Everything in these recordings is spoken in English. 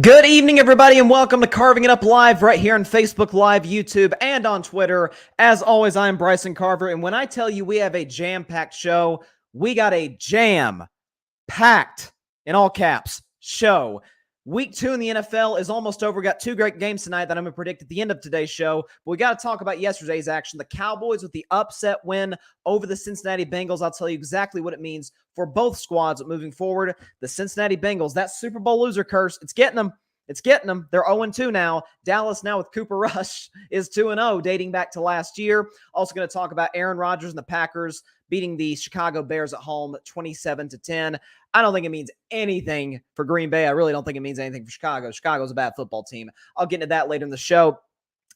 Good evening, everybody, and welcome to Carving It Up Live right here on Facebook Live, YouTube, and on Twitter. As always, I'm Bryson Carver, and when I tell you we have a jam-packed show, we got a jam-packed, in all caps, show. Week 2 in the NFL is almost over. We got two great games tonight that I'm going to predict at the end of today's show. But we got to talk about yesterday's action. The Cowboys with the upset win over the Cincinnati Bengals. I'll tell you exactly what it means for both squads moving forward. The Cincinnati Bengals, that Super Bowl loser curse, it's getting them. It's getting them. They're 0-2 now. Dallas now with Cooper Rush is 2-0 dating back to last year. Also going to talk about Aaron Rodgers and the Packers beating the Chicago Bears at home 27-10. I don't think it means anything for Green Bay. I really don't think it means anything for Chicago. Chicago's a bad football team. I'll get into that later in the show,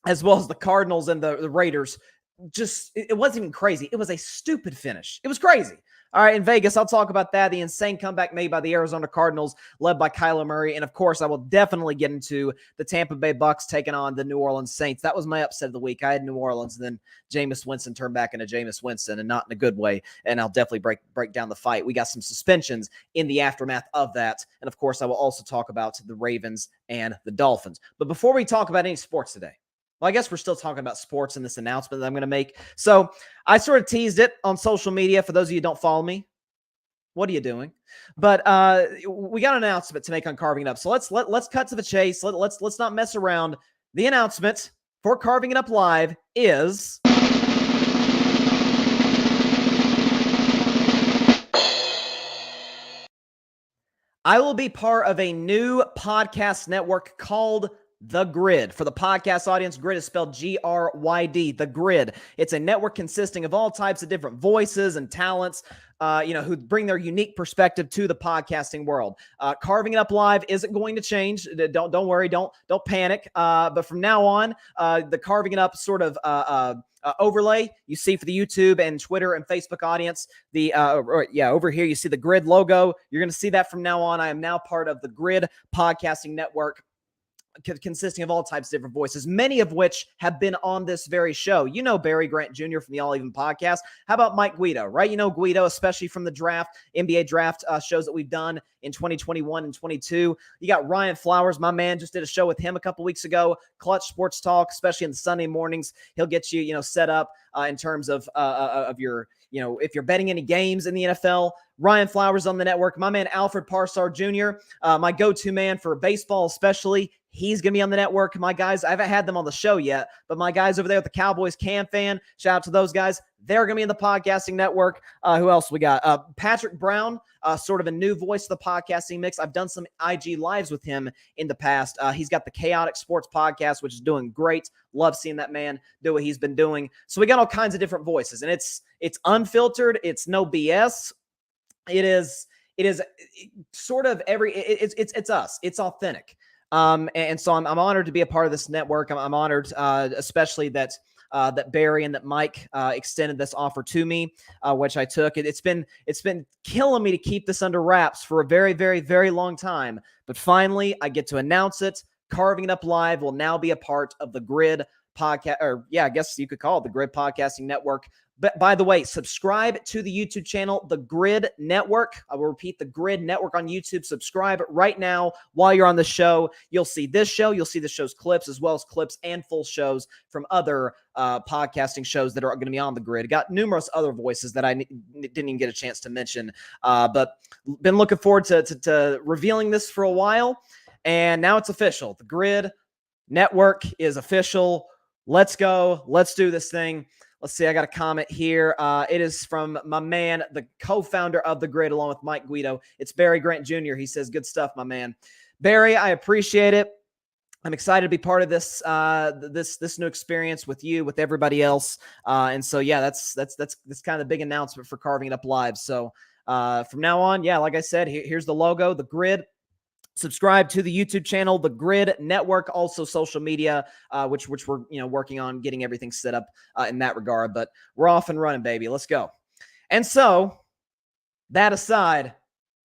as well as the Cardinals and the Raiders. It wasn't even crazy. It was a stupid finish. It was crazy. All right, in Vegas, I'll talk about that. The insane comeback made by the Arizona Cardinals, led by Kyler Murray. And, of course, I will definitely get into the Tampa Bay Bucs taking on the New Orleans Saints. That was my upset of the week. I had New Orleans, and then Jameis Winston turned back into Jameis Winston, and not in a good way. And I'll definitely break down the fight. We got some suspensions in the aftermath of that. And, of course, I will also talk about the Ravens and the Dolphins. But before we talk about any sports today, well, I guess we're still talking about sports in this announcement that I'm going to make. So I sort of teased it on social media. For those of you who don't follow me, what are you doing? But we got an announcement to make on Carving It Up. So let's cut to the chase. Let's not mess around. The announcement for Carving It Up Live is I will be part of a new podcast network called The Grid. For the podcast audience, Grid is spelled G-R-Y-D, The Grid. It's a network consisting of all types of different voices and talents, who bring their unique perspective to the podcasting world. Carving It Up Live isn't going to change. Don't worry. Don't panic. But from now on, the Carving It Up sort of overlay you see for the YouTube and Twitter and Facebook audience, over here you see the Grid logo. You're going to see that from now on. I am now part of the Grid podcasting network, consisting of all types of different voices, many of which have been on this very show. You know Barry Grant Jr. from the All Even podcast. How about Mike Guido, right? You know Guido, especially from the draft, NBA draft shows that we've done in 2021 and 22. You got Ryan Flowers, my man, just did a show with him a couple weeks ago. Clutch Sports Talk, especially in the Sunday mornings. He'll get you, set up in terms of your, if you're betting any games in the NFL. Ryan Flowers on the network. My man Alfred Parsar Jr., my go-to man for baseball especially. He's going to be on the network. My guys, I haven't had them on the show yet, but my guys over there at the Cowboys Cam Fan, shout out to those guys. They're going to be in the podcasting network. Who else we got? Patrick Brown, sort of a new voice of the podcasting mix. I've done some IG lives with him in the past. He's got the Chaotic Sports podcast, which is doing great. Love seeing that man do what he's been doing. So we got all kinds of different voices, and it's unfiltered. It's no BS. It is sort of it's us. It's authentic. And so I'm honored to be a part of this network. I'm honored, especially that Barry and that Mike extended this offer to me, which I took. It's been killing me to keep this under wraps for a very, very, very long time. But finally, I get to announce it. Carving It Up Live will now be a part of the Grid podcast, or I guess you could call it the Grid Podcasting Network. But by the way, subscribe to the YouTube channel, The Grid Network. I will repeat, The Grid Network on YouTube. Subscribe right now while you're on the show. You'll see this show. You'll see the show's clips, as well as clips and full shows from other podcasting shows that are going to be on The Grid. Got numerous other voices that I didn't even get a chance to mention. But been looking forward to revealing this for a while. And now it's official. The Grid Network is official. Let's go. Let's do this thing. Let's see. I got a comment here. It is from my man, the co-founder of The Grid, along with Mike Guido. It's Barry Grant Jr. He says, good stuff, my man. Barry, I appreciate it. I'm excited to be part of this this new experience with you, with everybody else. And so, yeah, that's kind of the big announcement for Carving It Up Live. So from now on, yeah, like I said, here's the logo, The Grid. Subscribe to the YouTube channel, The Grid Network, also social media, which we're working on getting everything set up in that regard. But we're off and running, baby. Let's go. And so, that aside,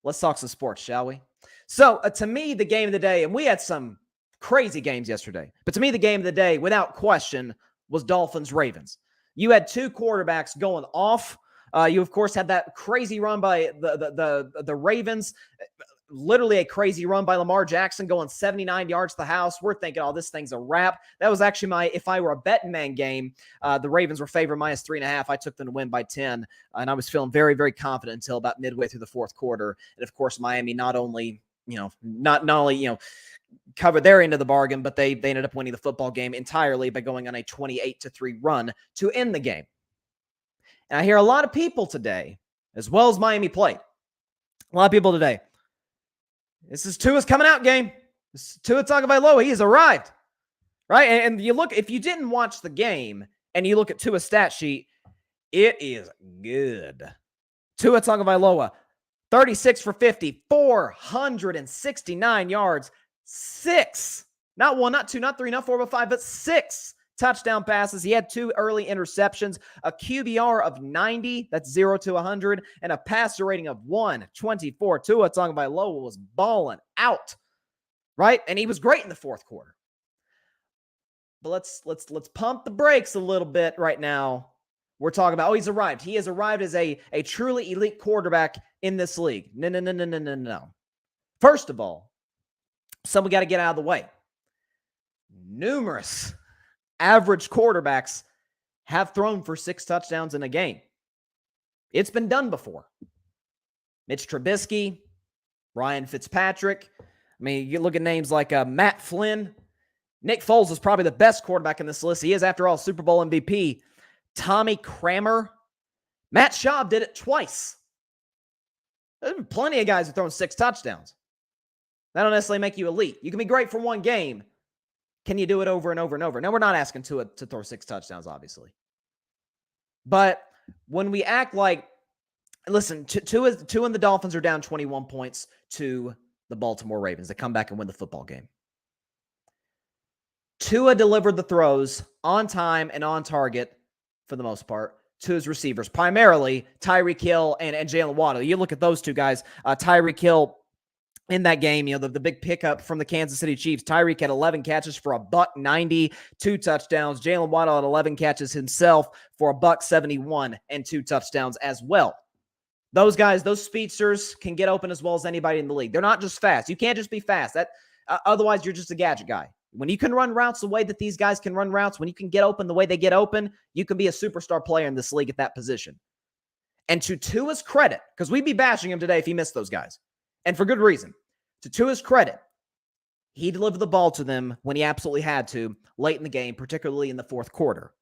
let's talk some sports, shall we? So, to me, the game of the day, and we had some crazy games yesterday, but to me, the game of the day, without question, was Dolphins-Ravens. You had two quarterbacks going off. You, of course, had that crazy run by the Ravens. literally a crazy run by Lamar Jackson going 79 yards to the house. We're thinking, oh, this thing's a wrap. That was actually if I were a betting man game, the Ravens were favored -3.5. I took them to win by 10, and I was feeling very, very confident until about midway through the fourth quarter. And of course, Miami not only covered their end of the bargain, but they ended up winning the football game entirely by going on a 28-3 run to end the game. And I hear a lot of people today, as well as Miami played, a lot of people today, this is Tua's coming out game. This is Tua Tagovailoa. He has arrived, right? And you look, if you didn't watch the game and you look at Tua's stat sheet, it is good. Tua Tagovailoa, 36 for 50, 469 yards, 6, not 1, not 2, not 3, not 4, but 5, but 6 touchdown passes. He had 2 early interceptions, a QBR of 90, that's 0 to 100, and a passer rating of 124. Tua Tagovailoa was balling out, right? And he was great in the fourth quarter. But let's pump the brakes a little bit right now. We're talking about, he's arrived. He has arrived as a truly elite quarterback in this league. No. First of all, we got to get out of the way. Numerous average quarterbacks have thrown for 6 touchdowns in a game. It's been done before. Mitch Trubisky, Ryan Fitzpatrick. I mean, you look at names like Matt Flynn. Nick Foles is probably the best quarterback in this list. He is, after all, Super Bowl MVP. Tommy Kramer. Matt Schaub did it twice. There's been plenty of guys who've thrown 6 touchdowns. That don't necessarily make you elite. You can be great for one game. Can you do it over and over and over? No, we're not asking Tua to throw 6 touchdowns, obviously. But when we act like, listen, Tua and the Dolphins are down 21 points to the Baltimore Ravens. They come back and win the football game. Tua delivered the throws on time and on target for the most part to his receivers, primarily Tyreek Hill and Jalen Waddle. You look at those two guys, Tyreek Hill in that game, the big pickup from the Kansas City Chiefs. Tyreek had 11 catches for $190, 2 touchdowns. Jalen Waddle had 11 catches himself for $171 and 2 touchdowns as well. Those guys, those speedsters can get open as well as anybody in the league. They're not just fast. You can't just be fast. Otherwise, you're just a gadget guy. When you can run routes the way that these guys can run routes, when you can get open the way they get open, you can be a superstar player in this league at that position. And to Tua's credit, because we'd be bashing him today if he missed those guys, and for good reason. To Tua's credit, he delivered the ball to them when he absolutely had to late in the game, particularly in the fourth quarter.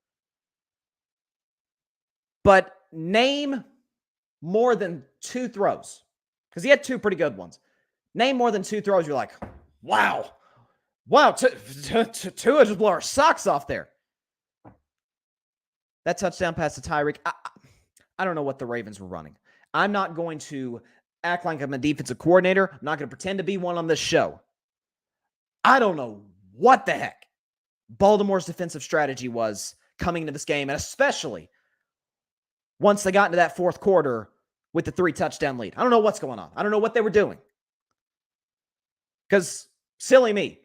But name more than 2 throws, because he had 2 pretty good ones. Name more than 2 throws, you're like, wow, Tua just blew our socks off there. That touchdown pass to Tyreek, I don't know what the Ravens were running. I'm not going to act like I'm a defensive coordinator. I'm not going to pretend to be one on this show. I don't know what the heck Baltimore's defensive strategy was coming into this game, and especially once they got into that fourth quarter with the 3 touchdown lead. I don't know what's going on. I don't know what they were doing. Because, silly me,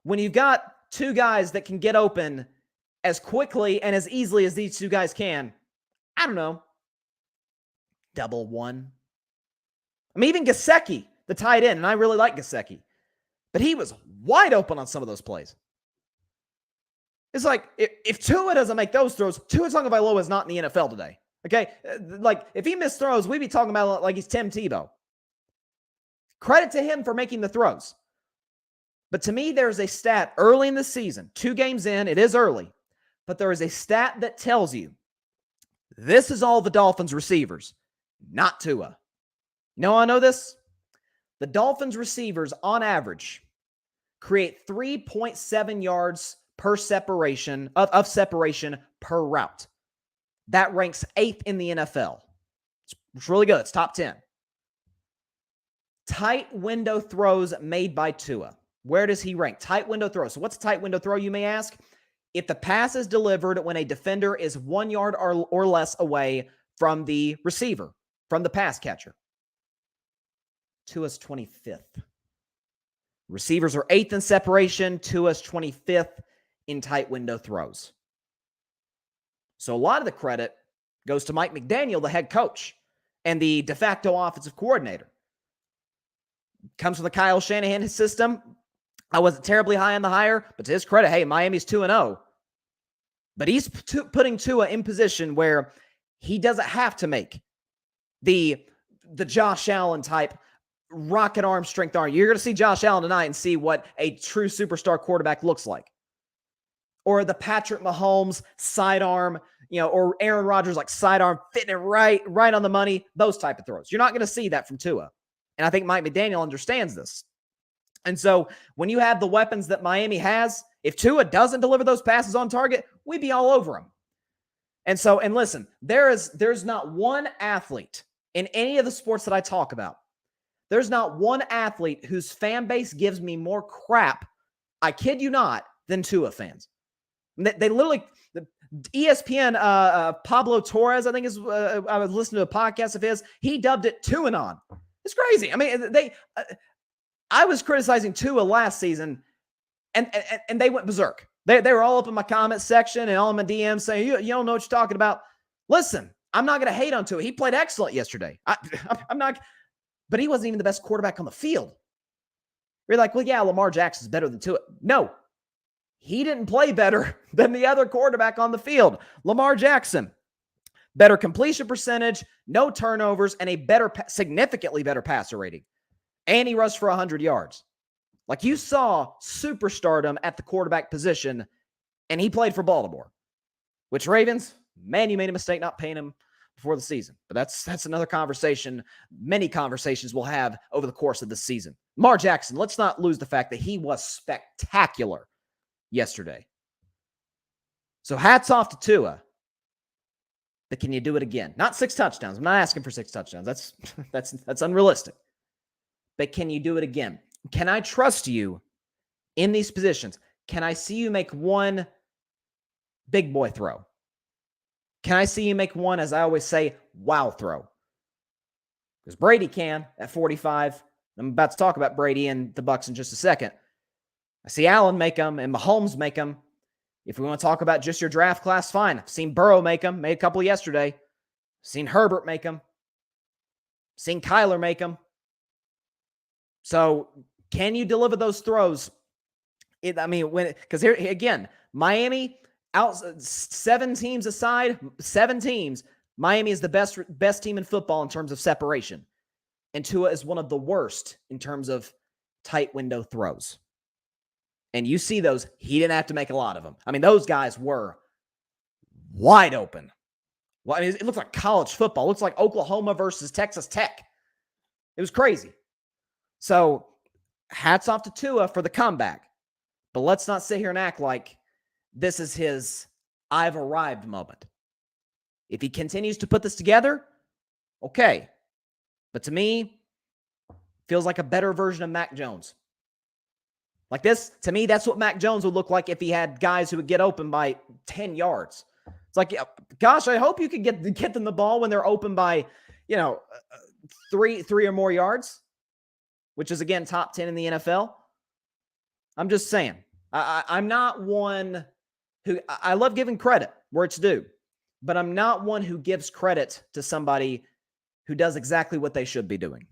when you've got 2 guys that can get open as quickly and as easily as these 2 guys can, I don't know, double 1. I mean, even Gesicki, the tight end, and I really like Gesicki, but he was wide open on some of those plays. It's like, if Tua doesn't make those throws, Tua Tagovailoa is not in the NFL today. Okay? Like, if he missed throws, we'd be talking about like he's Tim Tebow. Credit to him for making the throws. But to me, there's a stat early in the season, 2 games in, it is early, but there is a stat that tells you this is all the Dolphins receivers, not Tua. You know how I know this? The Dolphins receivers, on average, create 3.7 yards per separation of separation per route. That ranks 8th in the NFL. It's really good. It's top 10. Tight window throws made by Tua. Where does he rank? Tight window throw. So what's a tight window throw, you may ask? If the pass is delivered when a defender is 1 yard or less away from the receiver, from the pass catcher. Tua's 25th. Receivers are 8th in separation. Tua's 25th in tight window throws. So a lot of the credit goes to Mike McDaniel, the head coach, and the de facto offensive coordinator. Comes from the Kyle Shanahan system. I wasn't terribly high on the hire, but to his credit, hey, Miami's 2-0. But he's putting Tua in position where he doesn't have to make the Josh Allen type rocket arm, strength arm. You're going to see Josh Allen tonight and see what a true superstar quarterback looks like. Or the Patrick Mahomes sidearm, or Aaron Rodgers like sidearm, fitting it right on the money, those type of throws. You're not going to see that from Tua. And I think Mike McDaniel understands this. And so when you have the weapons that Miami has, if Tua doesn't deliver those passes on target, we'd be all over him. And listen, there's not one athlete in any of the sports that I talk about. There's not one athlete whose fan base gives me more crap, I kid you not, than Tua fans. They literally, the ESPN, Pablo Torres, I think I was listening to a podcast of his. He dubbed it Tua-anon. It's crazy. I mean, I was criticizing Tua last season, and they went berserk. They were all up in my comment section and all in my DMs saying, you don't know what you're talking about. Listen, I'm not going to hate on Tua. He played excellent yesterday. I'm not, but he wasn't even the best quarterback on the field. You're like, well, yeah, Lamar Jackson's better than Tua. No, he didn't play better than the other quarterback on the field. Lamar Jackson, better completion percentage, no turnovers, and a significantly better passer rating. And he rushed for 100 yards. Like, you saw superstardom at the quarterback position, and he played for Baltimore. Which Ravens, man, you made a mistake not paying him before the season. But that's another conversation. Many conversations we'll have over the course of the season. Lamar Jackson, let's not lose the fact that he was spectacular yesterday. So hats off to Tua. But can you do it again? Not 6 touchdowns. I'm not asking for 6 touchdowns. That's unrealistic. But can you do it again? Can I trust you in these positions? Can I see you make one big boy throw? Can I see you make one, as I always say, wow throw? Because Brady can at 45. I'm about to talk about Brady and the Bucs in just a second. I see Allen make them and Mahomes make them. If we want to talk about just your draft class, fine. I've seen Burrow make them. Made a couple yesterday. Seen Herbert make them. Seen Kyler make them. So can you deliver those throws? Because here again, Miami, 7 teams aside, 7 teams, Miami is the best team in football in terms of separation. And Tua is one of the worst in terms of tight window throws. And you see those, he didn't have to make a lot of them. I mean, those guys were wide open. Well, it looks like college football. It looks like Oklahoma versus Texas Tech. It was crazy. So hats off to Tua for the comeback. But let's not sit here and act like this is his I've arrived moment. If he continues to put this together, okay. But to me, feels like a better version of Mac Jones. Like this, to me, that's what Mac Jones would look like if he had guys who would get open by 10 yards. It's like, gosh, I hope you could get them the ball when they're open by, three or more yards, which is, again, top 10 in the NFL. I'm just saying. I'm not one who – I love giving credit where it's due, but I'm not one who gives credit to somebody who does exactly what they should be doing.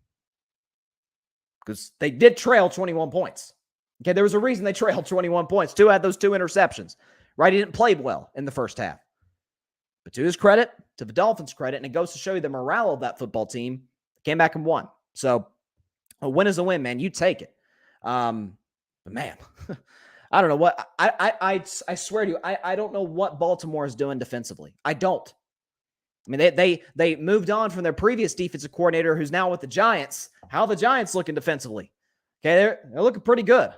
Because they did trail 21 points. Okay, there was a reason they trailed 21 points. Tua had those 2 interceptions, right? He didn't play well in the first half. But to his credit, to the Dolphins' credit, and it goes to show you the morale of that football team, came back and won. So a win is a win, man. You take it. But man, I don't know what I swear to you, I don't know what Baltimore is doing defensively. I don't. I mean, they moved on from their previous defensive coordinator, who's now with the Giants. How are the Giants looking defensively? Okay, they're looking pretty good.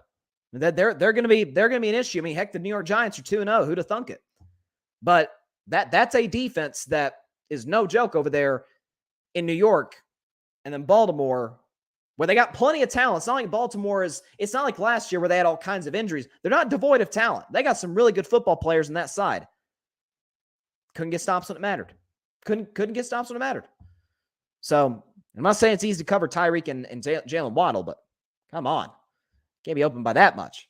They're going to be an issue. I mean, heck, the New York Giants are 2-0. Who'd have thunk it? But that's a defense that is no joke over there in New York, and then Baltimore, where they got plenty of talent. It's not like Baltimore is. It's not like last year where they had all kinds of injuries. They're not devoid of talent. They got some really good football players on that side. Couldn't get stops when it mattered. Couldn't get stops when it mattered. So I'm not saying it's easy to cover Tyreek and Jalen Waddle, but come on. Can't be open by that much.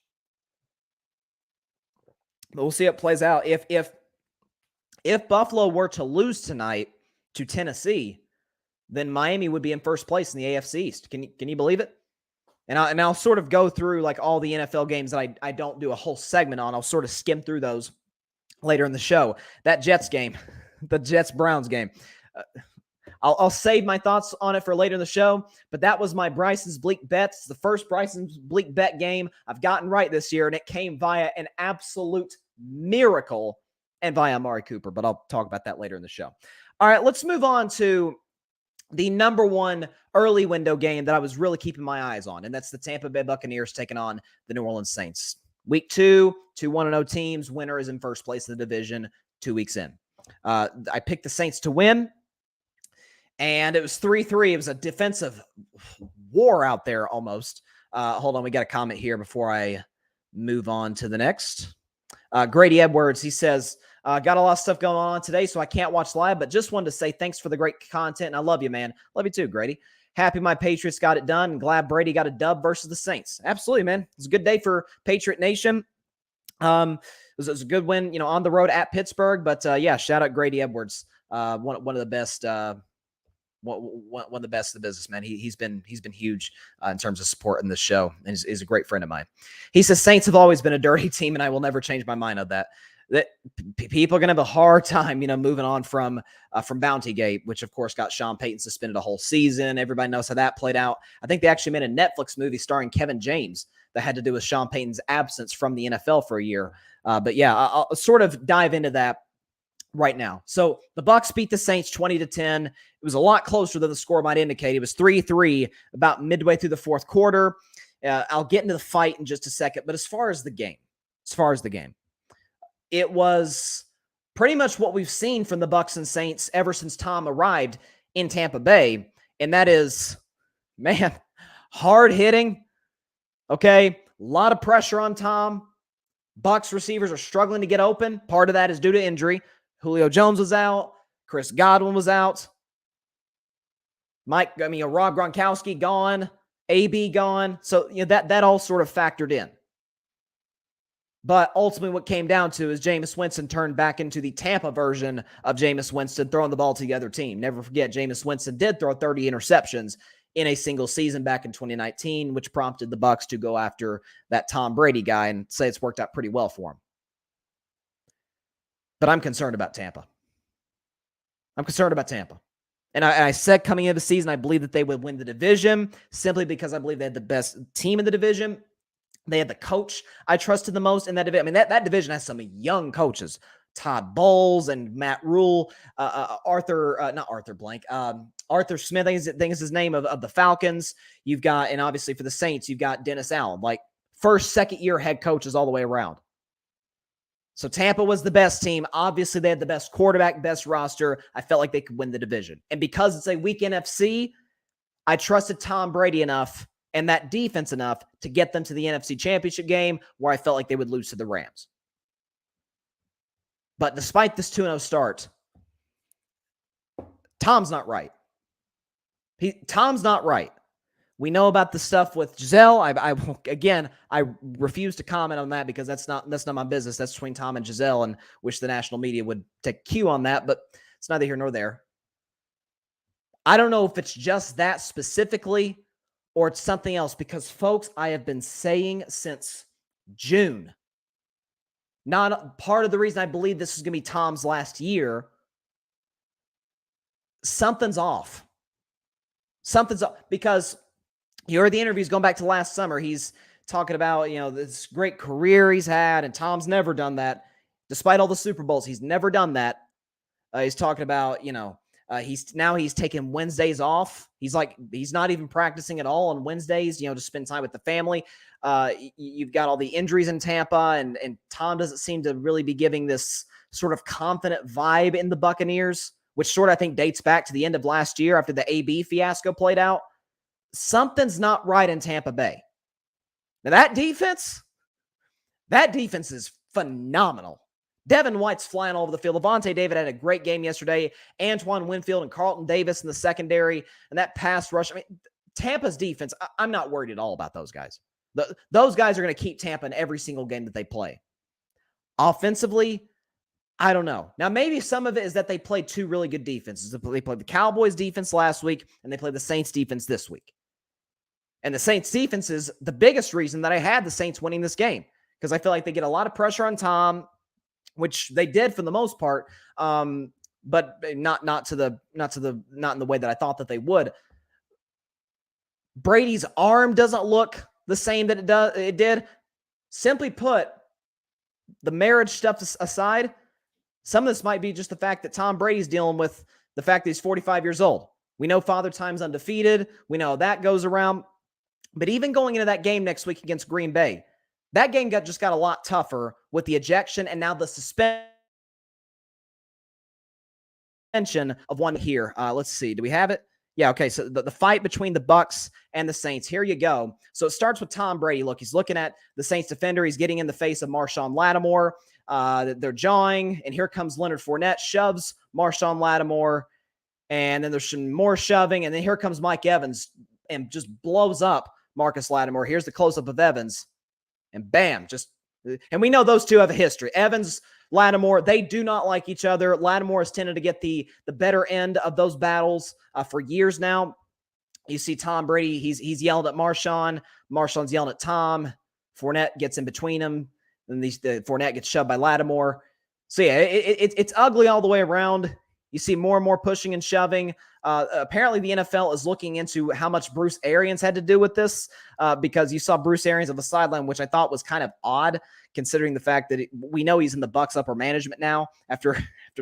But we'll see how it plays out. If Buffalo were to lose tonight to Tennessee, then Miami would be in first place in the AFC East. Can you believe it? And I'll sort of go through like all the NFL games that I don't do a whole segment on. I'll sort of skim through those later in the show. That Jets game, the Jets-Browns game. I'll save my thoughts on it for later in the show, but that was my Bryson's Bleak Bet. It's the first Bryson's Bleak Bet game I've gotten right this year, and it came via an absolute miracle and via Amari Cooper, but I'll talk about that later in the show. All right, let's move on to the number one early window game that I was really keeping my eyes on, and that's the Tampa Bay Buccaneers taking on the New Orleans Saints. Week 2, 1-0 teams. Winner is in first place in the division 2 weeks in. I picked the Saints to win, and it was 3-3. It was a defensive war out there almost. Hold on, we got a comment here before I move on to the next. Grady Edwards, he says, got a lot of stuff going on today, so I can't watch live, but just wanted to say thanks for the great content, and I love you, man. Love you too, Grady. Happy my Patriots got it done, and glad Brady got a dub versus the Saints. Absolutely, man. It was a good day for Patriot Nation. It was a good win, on the road at Pittsburgh, but yeah, shout out Grady Edwards, one of the best. One of the best in the business, man. He's been huge in terms of supporting this show, and he's a great friend of mine. He says Saints have always been a dirty team, and I will never change my mind on that. That people are gonna have a hard time, moving on from Bountygate, which of course got Sean Payton suspended a whole season. Everybody knows how that played out. I think they actually made a Netflix movie starring Kevin James that had to do with Sean Payton's absence from the NFL for a year. But yeah, I'll sort of dive into that right now. So the Bucs beat the Saints 20-10. It was a lot closer than the score might indicate. It was 3-3 about midway through the fourth quarter. I'll get into the fight in just a second. But as far as the game, it was pretty much what we've seen from the Bucs and Saints ever since Tom arrived in Tampa Bay. And that is, man, hard hitting. Okay. A lot of pressure on Tom. Bucs receivers are struggling to get open. Part of that is due to injury. Julio Jones was out. Chris Godwin was out. Rob Gronkowski gone. AB gone. So that all sort of factored in. But ultimately what came down to is Jameis Winston turned back into the Tampa version of Jameis Winston throwing the ball to the other team. Never forget, Jameis Winston did throw 30 interceptions in a single season back in 2019, which prompted the Bucs to go after that Tom Brady guy and say it's worked out pretty well for him. But I'm concerned about Tampa. And I said coming into the season, I believe that they would win the division simply because I believe they had the best team in the division. They had the coach I trusted the most in that division. I mean, that division has some young coaches. Todd Bowles and Matt Rule, Arthur Smith, I think is his name, of the Falcons. You've got, and obviously for the Saints, you've got Dennis Allen, like first, second year head coaches all the way around. So Tampa was the best team. Obviously, they had the best quarterback, best roster. I felt like they could win the division. And because it's a weak NFC, I trusted Tom Brady enough and that defense enough to get them to the NFC Championship game where I felt like they would lose to the Rams. But despite this 2-0 start, Tom's not right. Tom's not right. We know about the stuff with Giselle. I refuse to comment on that because that's not my business. That's between Tom and Giselle, and wish the national media would take cue on that, but it's neither here nor there. I don't know if it's just that specifically or it's something else because, folks, I have been saying since June, not part of the reason I believe this is going to be Tom's last year, something's off. Something's off because you heard the interviews going back to last summer. He's talking about, this great career he's had, and Tom's never done that. Despite all the Super Bowls, he's never done that. He's talking about, he's taking Wednesdays off. He's not even practicing at all on Wednesdays, to spend time with the family. You've got all the injuries in Tampa, and Tom doesn't seem to really be giving this sort of confident vibe in the Buccaneers, which sort of, I think, dates back to the end of last year after the AB fiasco played out. Something's not right in Tampa Bay. Now, that defense is phenomenal. Devin White's flying all over the field. Levante David had a great game yesterday. Antoine Winfield and Carlton Davis in the secondary, and that pass rush. I mean, Tampa's defense, I'm not worried at all about those guys. Those guys are going to keep Tampa in every single game that they play. Offensively, I don't know. Now, maybe some of it is that they played two really good defenses. They played the Cowboys defense last week, and they played the Saints defense this week. And the Saints defense is the biggest reason that I had the Saints winning this game, because I feel like they get a lot of pressure on Tom, which they did for the most part, but not in the way that I thought that they would. Brady's arm doesn't look the same that it did. Simply put, the marriage stuff aside, some of this might be just the fact that Tom Brady's dealing with the fact that he's 45 years old. We know Father Time's undefeated. We know that goes around. But even going into that game next week against Green Bay, that game just got a lot tougher with the ejection and now the suspension of one here. Let's see. Do we have it? Yeah, okay. So the fight between the Bucs and the Saints. Here you go. So it starts with Tom Brady. Look, he's looking at the Saints defender. He's getting in the face of Marshawn Lattimore. They're jawing, and here comes Leonard Fournette, shoves Marshawn Lattimore, and then there's some more shoving, and then here comes Mike Evans and just blows up Marcus Lattimore. Here's the close-up of Evans, and bam, and we know those two have a history. Evans, Lattimore, they do not like each other. Lattimore has tended to get the better end of those battles for years now. You see Tom Brady, he's yelling at Marshawn. Marshawn's yelling at Tom. Fournette gets in between them. Then Fournette gets shoved by Lattimore. So, yeah, it's ugly all the way around. You see more and more pushing and shoving. Apparently, the NFL is looking into how much Bruce Arians had to do with this because you saw Bruce Arians on the sideline, which I thought was kind of odd, considering the fact that we know he's in the Bucs upper management now after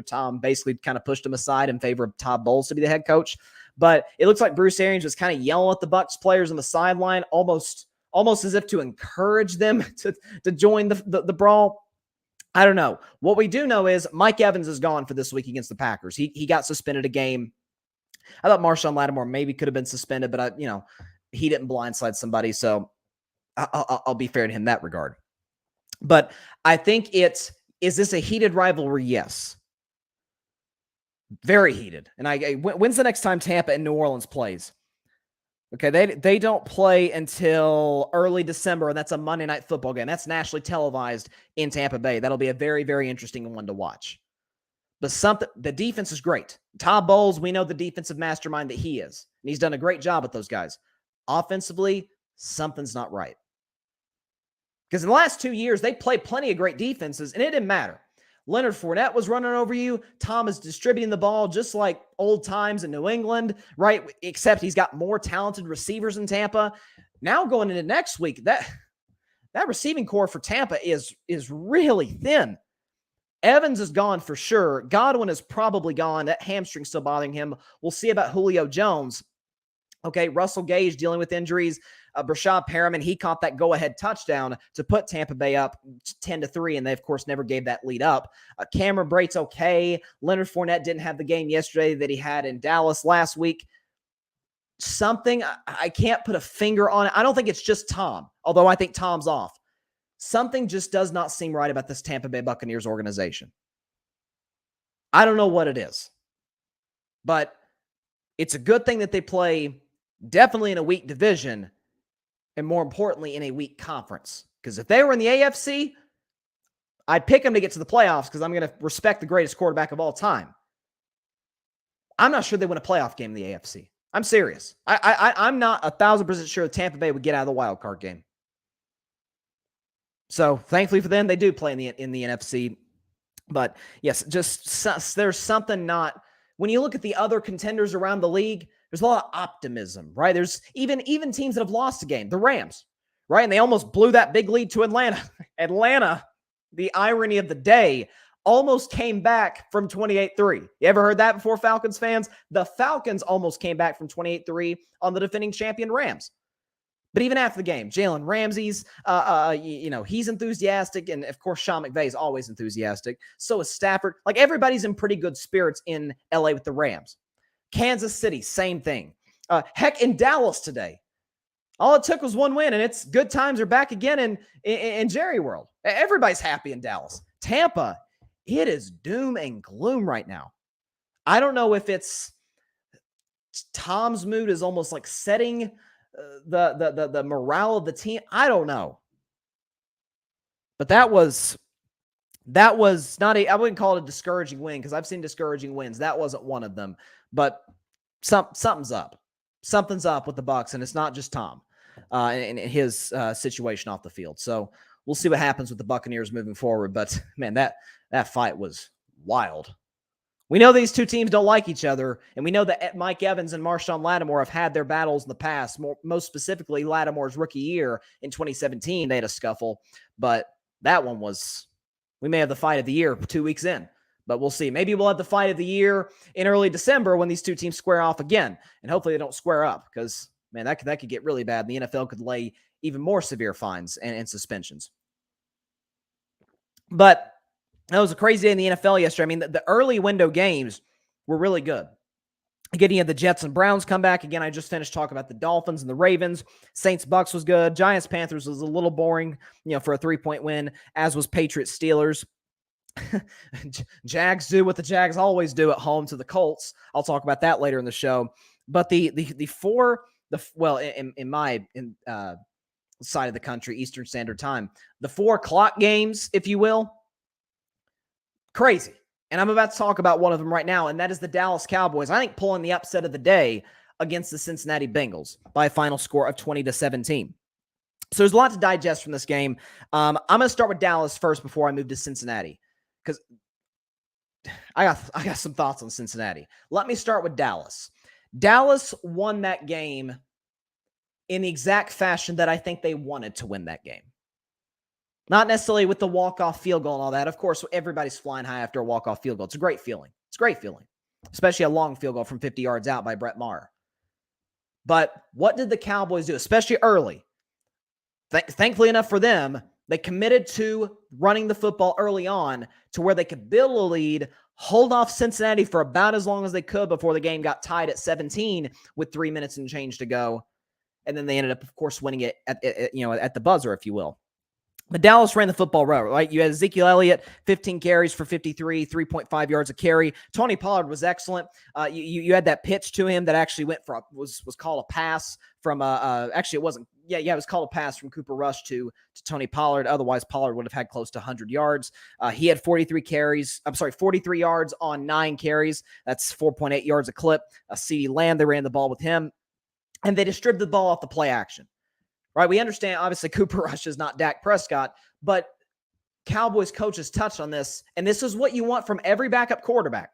Tom basically kind of pushed him aside in favor of Todd Bowles to be the head coach. But it looks like Bruce Arians was kind of yelling at the Bucs players on the sideline, almost as if to encourage them to join the brawl. I don't know. What we do know is Mike Evans is gone for this week against the Packers. He got suspended a game. I thought Marshawn Lattimore maybe could have been suspended, but he didn't blindside somebody, so I'll be fair to him in that regard. But I think is this a heated rivalry? Yes. Very heated. And when's the next time Tampa and New Orleans plays? Okay, they don't play until early December, and that's a Monday Night Football game. That's nationally televised in Tampa Bay. That'll be a very, very interesting one to watch. But the defense is great. Todd Bowles, we know the defensive mastermind that he is, and he's done a great job with those guys. Offensively, something's not right. Because in the last 2 years, they played plenty of great defenses, and it didn't matter. Leonard Fournette was running over you. Tom is distributing the ball just like old times in New England, right? Except he's got more talented receivers in Tampa. Now going into next week, that receiving core for Tampa is really thin. Evans is gone for sure. Godwin is probably gone. That hamstring's still bothering him. We'll see about Julio Jones. Okay, Russell Gage dealing with injuries. Brashad Perriman, he caught that go-ahead touchdown to put Tampa Bay up 10-3, and they, of course, never gave that lead up. Cameron Brate's okay. Leonard Fournette didn't have the game yesterday that he had in Dallas last week. Something, I can't put a finger on it. I don't think it's just Tom, although I think Tom's off. Something just does not seem right about this Tampa Bay Buccaneers organization. I don't know what it is, but it's a good thing that they play definitely in a weak division, and more importantly, in a weak conference. Because if they were in the AFC, I'd pick them to get to the playoffs because I'm going to respect the greatest quarterback of all time. I'm not sure they win a playoff game in the AFC. I'm serious. I'm not 1,000% sure Tampa Bay would get out of the wild card game. So thankfully for them, they do play in the NFC. But yes, just there's something not. When you look at the other contenders around the league, there's a lot of optimism, right? There's even teams that have lost a game, the Rams, right? And they almost blew that big lead to Atlanta. Atlanta, the irony of the day, almost came back from 28-3. You ever heard that before, Falcons fans? The Falcons almost came back from 28-3 on the defending champion Rams. But even after the game, Jalen Ramsey's, he's enthusiastic. And, of course, Sean McVay is always enthusiastic. So is Stafford. Like, everybody's in pretty good spirits in L.A. with the Rams. Kansas City, same thing. Heck, in Dallas today, all it took was one win, and it's good times are back again in Jerry World. Everybody's happy in Dallas. Tampa, it is doom and gloom right now. I don't know if it's Tom's mood is almost like setting the morale of the team. I don't know. But that was not I wouldn't call it a discouraging win because I've seen discouraging wins. That wasn't one of them. But something's up. Something's up with the Bucs, and it's not just Tom. in his situation off the field. So we'll see what happens with the Buccaneers moving forward. But man, that fight was wild. We know these two teams don't like each other, and we know that Mike Evans and Marshawn Lattimore have had their battles in the past. Most specifically, Lattimore's rookie year in 2017, they had a scuffle. But that one was, we may have the fight of the year 2 weeks in, but we'll see. Maybe we'll have the fight of the year in early December when these two teams square off again, and hopefully they don't square up because, man, that could get really bad. The NFL could lay even more severe fines and suspensions. But that was a crazy day in the NFL yesterday. I mean, the early window games were really good. Getting at the Jets and Browns come back. Again, I just finished talking about the Dolphins and the Ravens. Saints Bucks was good. Giants Panthers was a little boring, for a 3-point win, as was Patriots Steelers. Jags do what the Jags always do at home to the Colts. I'll talk about that later in the show. But in my side of the country, Eastern Standard Time, the 4 o'clock games, if you will, crazy. And I'm about to talk about one of them right now, and that is the Dallas Cowboys, I think, pulling the upset of the day against the Cincinnati Bengals by a final score of 20-17. So there's a lot to digest from this game. I'm going to start with Dallas first before I move to Cincinnati, because I got some thoughts on Cincinnati. Let me start with Dallas. Dallas won that game in the exact fashion that I think they wanted to win that game. Not necessarily with the walk-off field goal and all that. Of course, everybody's flying high after a walk-off field goal. It's a great feeling. Especially a long field goal from 50 yards out by Brett Maher. But what did the Cowboys do, especially early? Thankfully enough for them, they committed to running the football early on to where they could build a lead, hold off Cincinnati for about as long as they could before the game got tied at 17 with 3 minutes and change to go. And then they ended up, of course, winning it at the buzzer, if you will. But Dallas ran the football well, right? You had Ezekiel Elliott, 15 carries for 53, 3.5 yards a carry. Tony Pollard was excellent. You had that pitch to him that actually was called a pass from actually it wasn't. Yeah, it was called a pass from Cooper Rush to Tony Pollard. Otherwise, Pollard would have had close to 100 yards. He had 43 yards on 9 carries. That's 4.8 yards a clip. CeeDee Lamb, they ran the ball with him, and they distributed the ball off the play action. Right, we understand, obviously, Cooper Rush is not Dak Prescott, but Cowboys coaches touched on this, and this is what you want from every backup quarterback.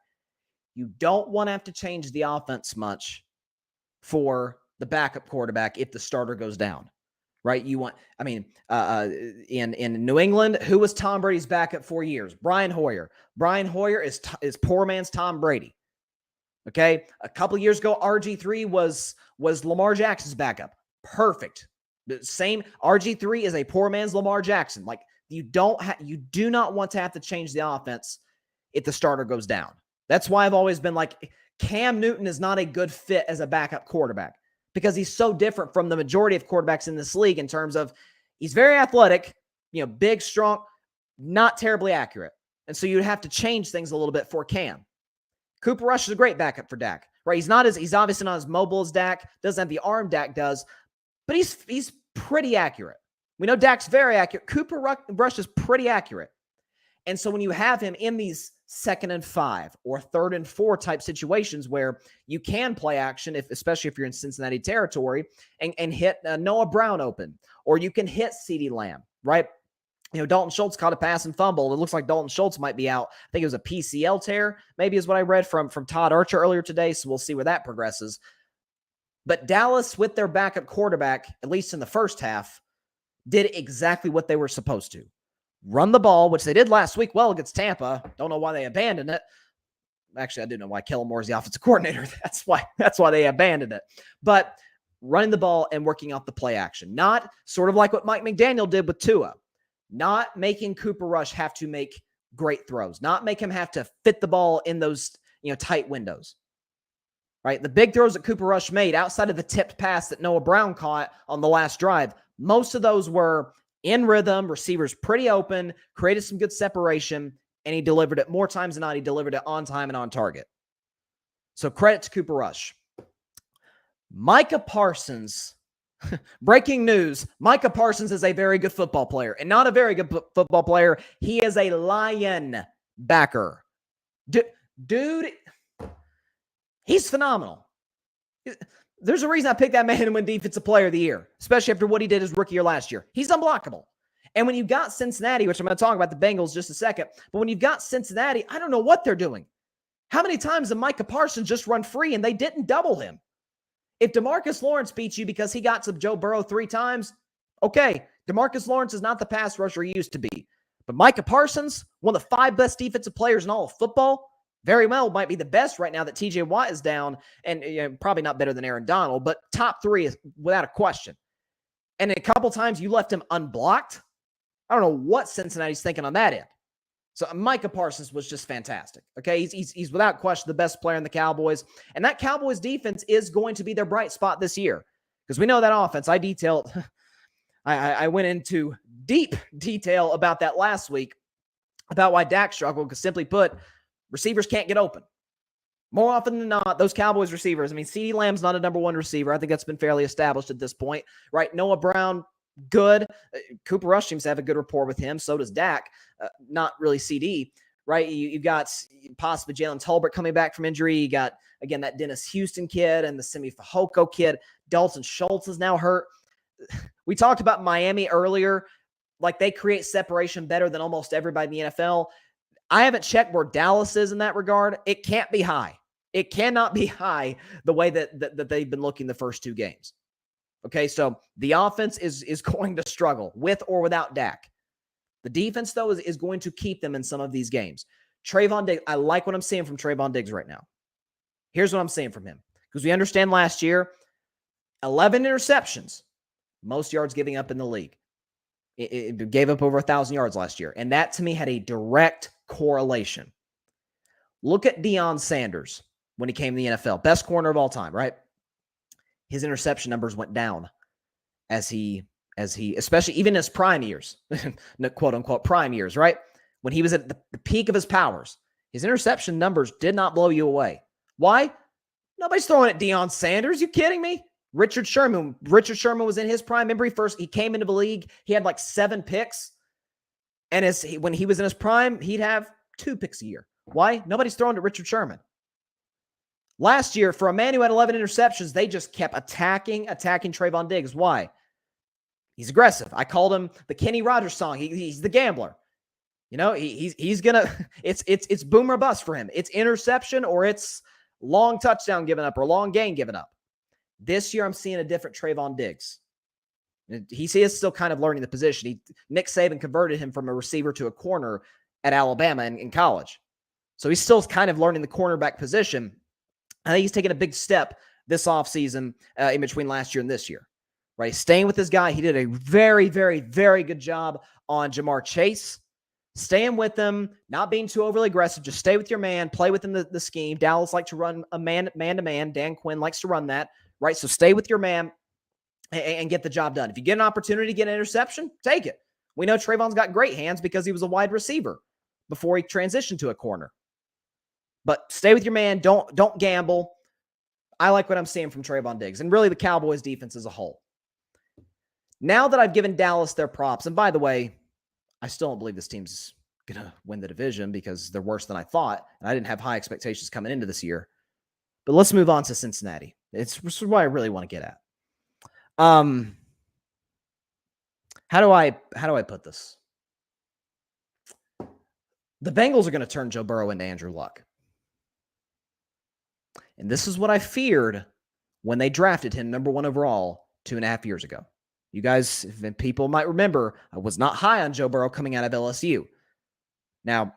You don't want to have to change the offense much for the backup quarterback if the starter goes down, right? In New England, who was Tom Brady's backup 4 years? Brian Hoyer. Brian Hoyer is poor man's Tom Brady. Okay, a couple years ago, RG3 was Lamar Jackson's backup. Perfect. The same RG3 is a poor man's Lamar Jackson. Like you do not want to have to change the offense if the starter goes down. That's why I've always been like, Cam Newton is not a good fit as a backup quarterback because he's so different from the majority of quarterbacks in this league in terms of he's very athletic, big, strong, not terribly accurate. And so you'd have to change things a little bit for Cam. Cooper Rush is a great backup for Dak, right? He's obviously not as mobile as Dak, doesn't have the arm Dak does, but he's pretty accurate. We know Dak's very accurate. Cooper Rush is pretty accurate. And so when you have him in these 2nd and 5 or 3rd and 4 type situations where you can play action, especially if you're in Cincinnati territory, and hit Noah Brown open, or you can hit CeeDee Lamb, right? Dalton Schultz caught a pass and fumbled. It looks like Dalton Schultz might be out. I think it was a PCL tear, maybe is what I read from Todd Archer earlier today. So we'll see where that progresses. But Dallas, with their backup quarterback, at least in the first half, did exactly what they were supposed to. Run the ball, which they did last week well against Tampa. Don't know why they abandoned it. Actually, I do know why. Kellen Moore's the offensive coordinator. That's why they abandoned it. But running the ball and working off the play action. Not sort of like what Mike McDaniel did with Tua. Not making Cooper Rush have to make great throws. Not make him have to fit the ball in those tight windows. Right? The big throws that Cooper Rush made outside of the tipped pass that Noah Brown caught on the last drive, most of those were in rhythm, receivers pretty open, created some good separation, and he delivered it more times than not. He delivered it on time and on target. So credit to Cooper Rush. Micah Parsons, breaking news, Micah Parsons is a very good football player, and not a very good football player. He is a linebacker. Dude, he's phenomenal. There's a reason I picked that man to win Defensive Player of the Year, especially after what he did his rookie year last year. He's unblockable. And when you've got Cincinnati, which I'm going to talk about the Bengals just a second, but when you've got Cincinnati, I don't know what they're doing. How many times did Micah Parsons just run free and they didn't double him? If DeMarcus Lawrence beats you because he got to Joe Burrow 3 times, okay, DeMarcus Lawrence is not the pass rusher he used to be. But Micah Parsons, one of the 5 best defensive players in all of football, very well might be the best right now that TJ Watt is down, and probably not better than Aaron Donald, but top 3 is without a question. And a couple times you left him unblocked. I don't know what Cincinnati's thinking on that end. So Micah Parsons was just fantastic. Okay, he's without question the best player in the Cowboys, and that Cowboys defense is going to be their bright spot this year because we know that offense. I detailed, I went into deep detail about that last week about why Dak struggled because simply put, receivers can't get open. More often than not, those Cowboys receivers. I mean, CeeDee Lamb's not a number 1 receiver. I think that's been fairly established at this point, right? Noah Brown, good. Cooper Rush seems to have a good rapport with him. So does Dak. Not really CD, right? You've got possibly Jalen Tolbert coming back from injury. You got, again, that Dennis Houston kid and the Simi Fehoko kid. Dalton Schultz is now hurt. We talked about Miami earlier. Like, they create separation better than almost everybody in the NFL. I haven't checked where Dallas is in that regard. It can't be high. It cannot be high the way that they've been looking the first 2 games. Okay, so the offense is going to struggle with or without Dak. The defense, though, is going to keep them in some of these games. Trayvon Diggs, I like what I'm seeing from Trayvon Diggs right now. Here's what I'm seeing from him. Because we understand last year, 11 interceptions, most yards giving up in the league. It gave up over 1,000 yards last year. And that, to me, had a direct correlation. Look at Deion Sanders when he came to the NFL. Best corner of all time, right? His interception numbers went down as he, especially even his prime years, quote unquote prime years, right? When he was at the peak of his powers, his interception numbers did not blow you away. Why? Nobody's throwing at Deion Sanders. You kidding me? Richard Sherman was in his prime. Remember, he came into the league, he had like 7 picks. And when he was in his prime, he'd have 2 picks a year. Why? Nobody's throwing to Richard Sherman. Last year, for a man who had 11 interceptions, they just kept attacking Trayvon Diggs. Why? He's aggressive. I called him the Kenny Rogers song. He's the gambler. You know, he's gonna. It's boom or bust for him. It's interception or it's long touchdown given up or long gain given up. This year, I'm seeing a different Trayvon Diggs. He is still kind of learning the position. Nick Saban converted him from a receiver to a corner at Alabama in college. So he's still kind of learning the cornerback position. I think he's taken a big step this offseason in between last year and this year. Right? Staying with this guy. He did a very, very, very good job on Jamar Chase. Staying with him, not being too overly aggressive. Just stay with your man. Play within the scheme. Dallas likes to run a man-to-man. Dan Quinn likes to run that. Right? So stay with your man and get the job done. If you get an opportunity to get an interception, take it. We know Trayvon's got great hands because he was a wide receiver before he transitioned to a corner. But stay with your man. Don't gamble. I like what I'm seeing from Trayvon Diggs and really the Cowboys defense as a whole. Now that I've given Dallas their props, and by the way, I still don't believe this team's going to win the division because they're worse than I thought, and I didn't have high expectations coming into this year. But let's move on to Cincinnati. This is what I really want to get at. How do I put this? The Bengals are going to turn Joe Burrow into Andrew Luck. And this is what I feared when they drafted him number 1 overall 2.5 years ago. You guys, people might remember, I was not high on Joe Burrow coming out of LSU. Now,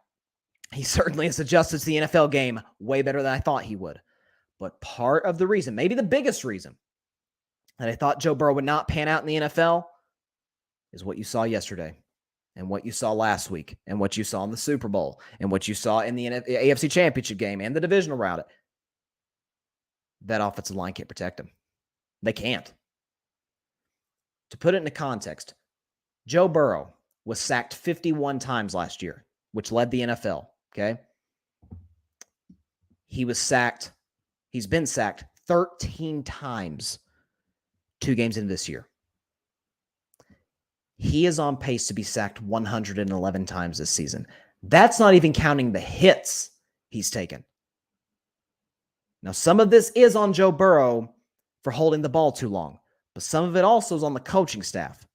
he certainly has adjusted to the NFL game way better than I thought he would. But part of the reason, maybe the biggest reason, that I thought Joe Burrow would not pan out in the NFL is what you saw yesterday and what you saw last week and what you saw in the Super Bowl and what you saw in the AFC Championship game and the divisional round. That offensive line can't protect him. They can't. To put it into context, Joe Burrow was sacked 51 times last year, which led the NFL, okay? He's been sacked 13 times 2 games into this year. He is on pace to be sacked 111 times this season. That's not even counting the hits he's taken. Now, some of this is on Joe Burrow for holding the ball too long, but some of it also is on the coaching staff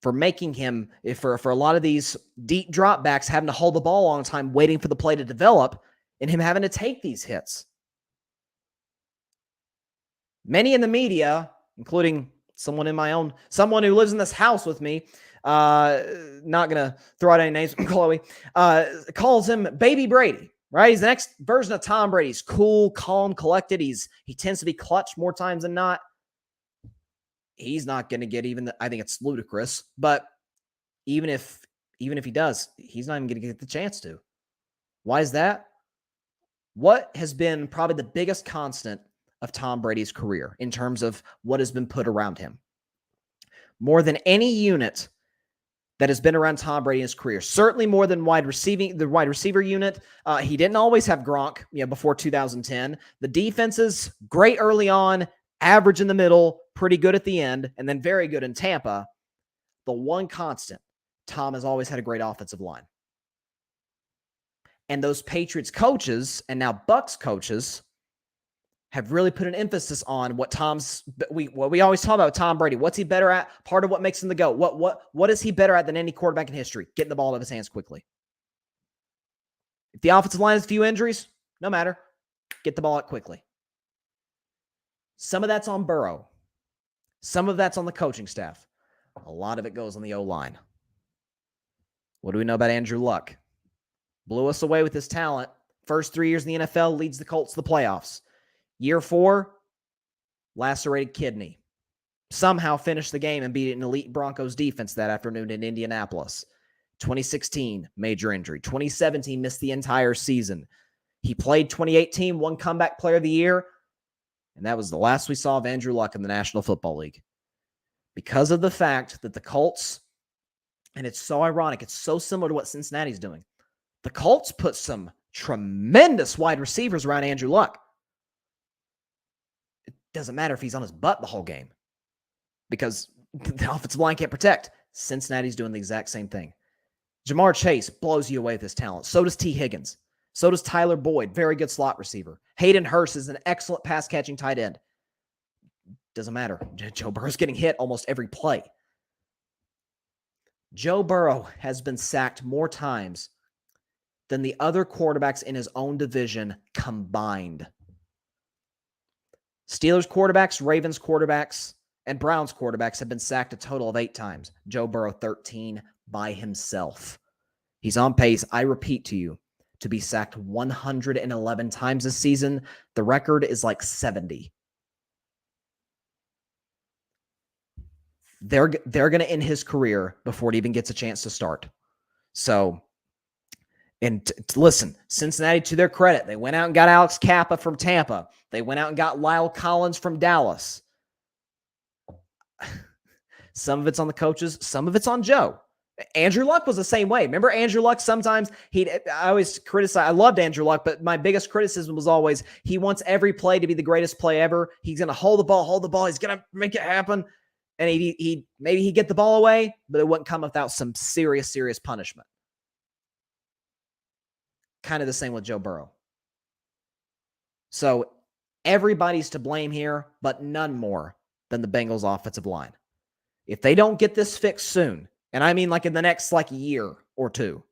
for making him, for a lot of these deep dropbacks, having to hold the ball a long time, waiting for the play to develop, and him having to take these hits. Many in the media, including someone who lives in this house with me, not going to throw out any names, Chloe, calls him Baby Brady, right? He's the next version of Tom Brady. He's cool, calm, collected. He tends to be clutch more times than not. He's not going to get I think it's ludicrous, but even if he does, he's not even going to get the chance to. Why is that? What has been probably the biggest constant of Tom Brady's career in terms of what has been put around him? More than any unit that has been around Tom Brady in his career, certainly more than the wide receiver unit. He didn't always have Gronk, before 2010. The defenses, great early on, average in the middle, pretty good at the end, and then very good in Tampa. The one constant, Tom has always had a great offensive line. And those Patriots coaches and now Bucs coaches have really put an emphasis on what we always talk about Tom Brady. What's he better at? Part of what makes him the GOAT. What is he better at than any quarterback in history? Getting the ball out of his hands quickly. If the offensive line has a few injuries, no matter. Get the ball out quickly. Some of that's on Burrow. Some of that's on the coaching staff. A lot of it goes on the O-line. What do we know about Andrew Luck? Blew us away with his talent. First 3 years in the NFL, leads the Colts to the playoffs. Year 4, lacerated kidney. Somehow finished the game and beat an elite Broncos defense that afternoon in Indianapolis. 2016, major injury. 2017, missed the entire season. He played 2018, won Comeback Player of the Year, and that was the last we saw of Andrew Luck in the National Football League. Because of the fact that the Colts, and it's so ironic, it's so similar to what Cincinnati's doing. The Colts put some tremendous wide receivers around Andrew Luck. It doesn't matter if he's on his butt the whole game because the offensive line can't protect. Cincinnati's doing the exact same thing. Jamar Chase blows you away with his talent. So does T. Higgins. So does Tyler Boyd, very good slot receiver. Hayden Hurst is an excellent pass-catching tight end. Doesn't matter. Joe Burrow's getting hit almost every play. Joe Burrow has been sacked more times than the other quarterbacks in his own division combined. Steelers quarterbacks, Ravens quarterbacks, and Browns quarterbacks have been sacked a total of 8 times. Joe Burrow, 13 by himself. He's on pace, I repeat to you, to be sacked 111 times this season. The record is like 70. They're going to end his career before it even gets a chance to start. So, and listen, Cincinnati, to their credit, they went out and got Alex Kappa from Tampa. They went out and got Lyle Collins from Dallas. Some of it's on the coaches. Some of it's on Joe. Andrew Luck was the same way. Remember Andrew Luck? Sometimes I always criticize. I loved Andrew Luck, but my biggest criticism was always he wants every play to be the greatest play ever. He's going to hold the ball. He's going to make it happen. And maybe he'd get the ball away, but it wouldn't come without some serious punishment. Kind of the same with Joe Burrow. So everybody's to blame here, but none more than the Bengals offensive line. If they don't get this fixed soon, and I mean like in the next year or two,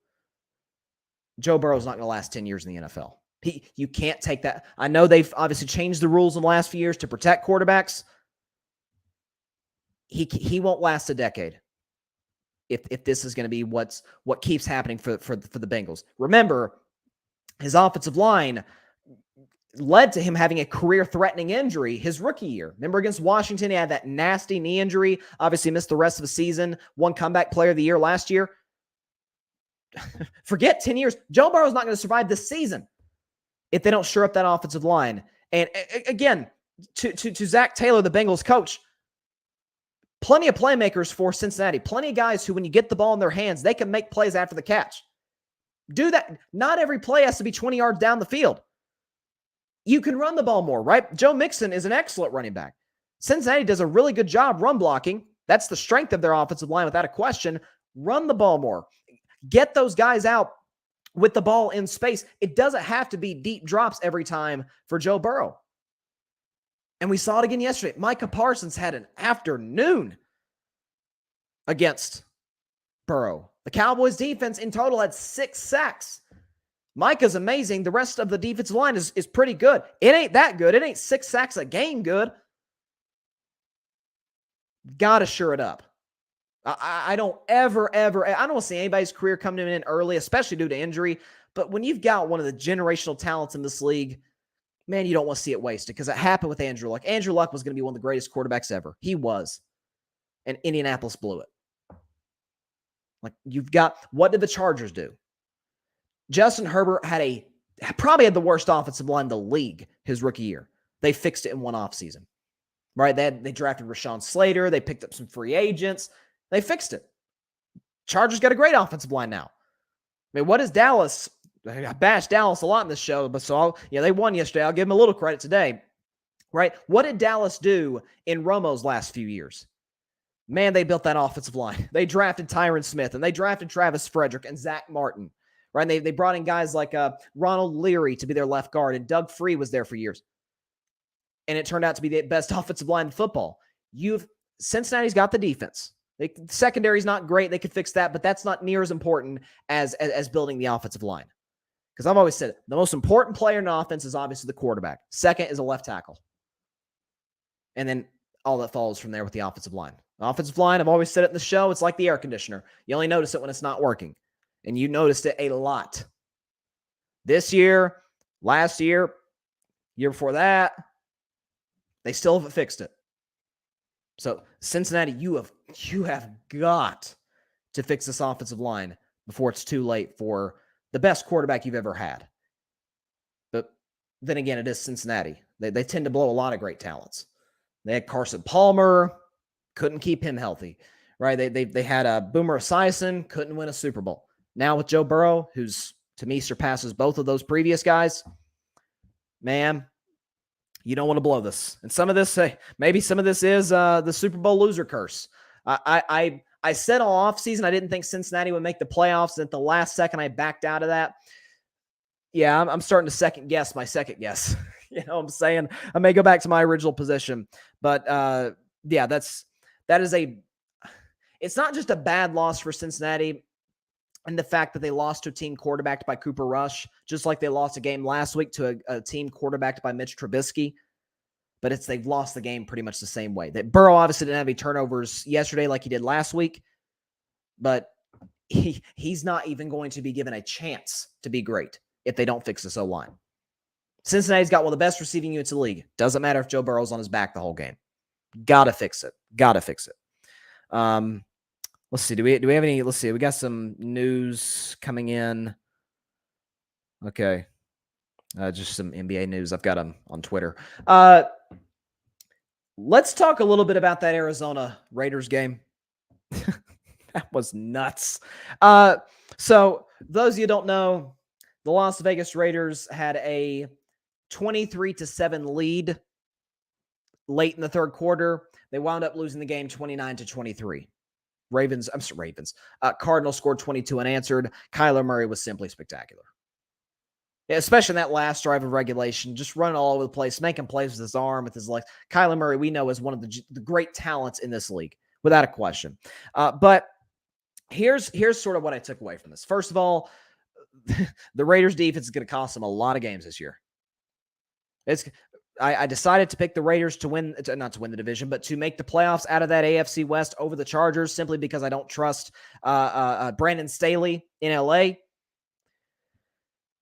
Joe Burrow's not going to last 10 years in the NFL. You can't take that. I know they've obviously changed the rules in the last few years to protect quarterbacks. He won't last a decade if this is going to be what keeps happening for the Bengals. Remember, his offensive line led to him having a career-threatening injury his rookie year. Remember against Washington, he had that nasty knee injury, obviously missed the rest of the season, won Comeback Player of the Year last year. Forget 10 years. Joe Burrow's not going to survive this season if they don't shore up that offensive line. And again, to Zach Taylor, the Bengals coach, plenty of playmakers for Cincinnati. Plenty of guys who, when you get the ball in their hands, they can make plays after the catch. Do that. Not every play has to be 20 yards down the field. You can run the ball more, right? Joe Mixon is an excellent running back. Cincinnati does a really good job run blocking. That's the strength of their offensive line without a question. Run the ball more. Get those guys out with the ball in space. It doesn't have to be deep drops every time for Joe Burrow. And we saw it again yesterday. Micah Parsons had an afternoon against Burrow. The Cowboys defense in total had 6 sacks. Micah's amazing. The rest of the defensive line is pretty good. It ain't that good. It ain't 6 sacks a game good. Gotta shore it up. I don't I don't see anybody's career coming in early, especially due to injury. But when you've got one of the generational talents in this league, man, you don't want to see it wasted, because it happened with Andrew Luck. Andrew Luck was going to be one of the greatest quarterbacks ever. He was. And Indianapolis blew it. Like, what did the Chargers do? Justin Herbert probably had the worst offensive line in the league his rookie year. They fixed it in one offseason, right? They drafted Rashawn Slater. They picked up some free agents. They fixed it. Chargers got a great offensive line now. I mean, what is Dallas? I bashed Dallas a lot in this show, but they won yesterday. I'll give them a little credit today, right? What did Dallas do in Romo's last few years? Man, they built that offensive line. They drafted Tyron Smith, and they drafted Travis Frederick and Zach Martin, right? And they brought in guys like Ronald Leary to be their left guard, and Doug Free was there for years. And it turned out to be the best offensive line in football. Cincinnati's got the defense. The secondary's not great. They could fix that, but that's not near as important as building the offensive line. Because I've always said the most important player in the offense is obviously the quarterback. Second is a left tackle. And then all that follows from there with the offensive line. The offensive line, I've always said it in the show, it's like the air conditioner. You only notice it when it's not working. And you noticed it a lot. This year, last year, year before that, they still haven't fixed it. So Cincinnati, you have got to fix this offensive line before it's too late for the best quarterback you've ever had. But then again, it is Cincinnati. They tend to blow a lot of great talents. They had Carson Palmer, couldn't keep him healthy, right? They had Boomer Esiason, couldn't win a Super Bowl. Now with Joe Burrow, who's to me surpasses both of those previous guys, man, you don't want to blow this. And maybe some of this is the Super Bowl loser curse. I said all offseason I didn't think Cincinnati would make the playoffs, and at the last second I backed out of that. Yeah, I'm starting to second guess my second guess. You know what I'm saying? I may go back to my original position. But yeah, it's not just a bad loss for Cincinnati and the fact that they lost to a team quarterbacked by Cooper Rush, just like they lost a game last week to a team quarterbacked by Mitch Trubisky. But they've lost the game pretty much the same way. That Burrow obviously didn't have any turnovers yesterday like he did last week, but he's not even going to be given a chance to be great if they don't fix this O-line. Cincinnati's got one of the best receiving units in the league. Doesn't matter if Joe Burrow's on his back the whole game. Gotta fix it. Let's see. Do we have any? Let's see. We got some news coming in. Okay. Just some NBA news. I've got them on Twitter. Let's talk a little bit about that Arizona Raiders game. That was nuts. So those of you who don't know, the Las Vegas Raiders had a 23-7 lead late in the third quarter. They wound up losing the game 29-23. Cardinals scored 22 unanswered. Kyler Murray was simply spectacular. Yeah, especially in that last drive of regulation, just running all over the place, making plays with his arm, with his legs. Kyler Murray, we know, is one of the great talents in this league, without a question. But here's sort of what I took away from this. First of all, the Raiders defense is going to cost them a lot of games this year. I decided to pick the Raiders not to win the division, but to make the playoffs out of that AFC West over the Chargers, simply because I don't trust Brandon Staley in LA.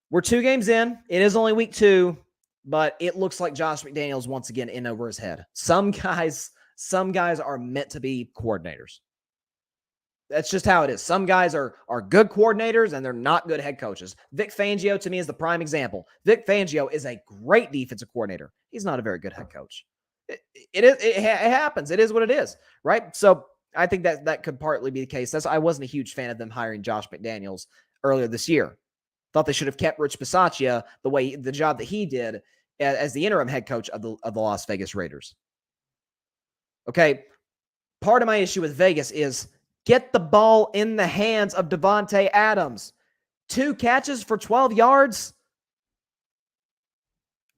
We're 2 games in. It is only week 2, but it looks like Josh McDaniels once again in over his head. Some guys are meant to be coordinators. That's just how it is. Some guys are good coordinators, and they're not good head coaches. Vic Fangio, to me, is the prime example. Vic Fangio is a great defensive coordinator. He's not a very good head coach. It happens. It is what it is, right? So I think that could partly be the case. I wasn't a huge fan of them hiring Josh McDaniels earlier this year. Thought they should have kept Rich Bisaccia the job that he did as the interim head coach of the Las Vegas Raiders. Okay, part of my issue with Vegas is get the ball in the hands of Devontae Adams. 2 catches for 12 yards.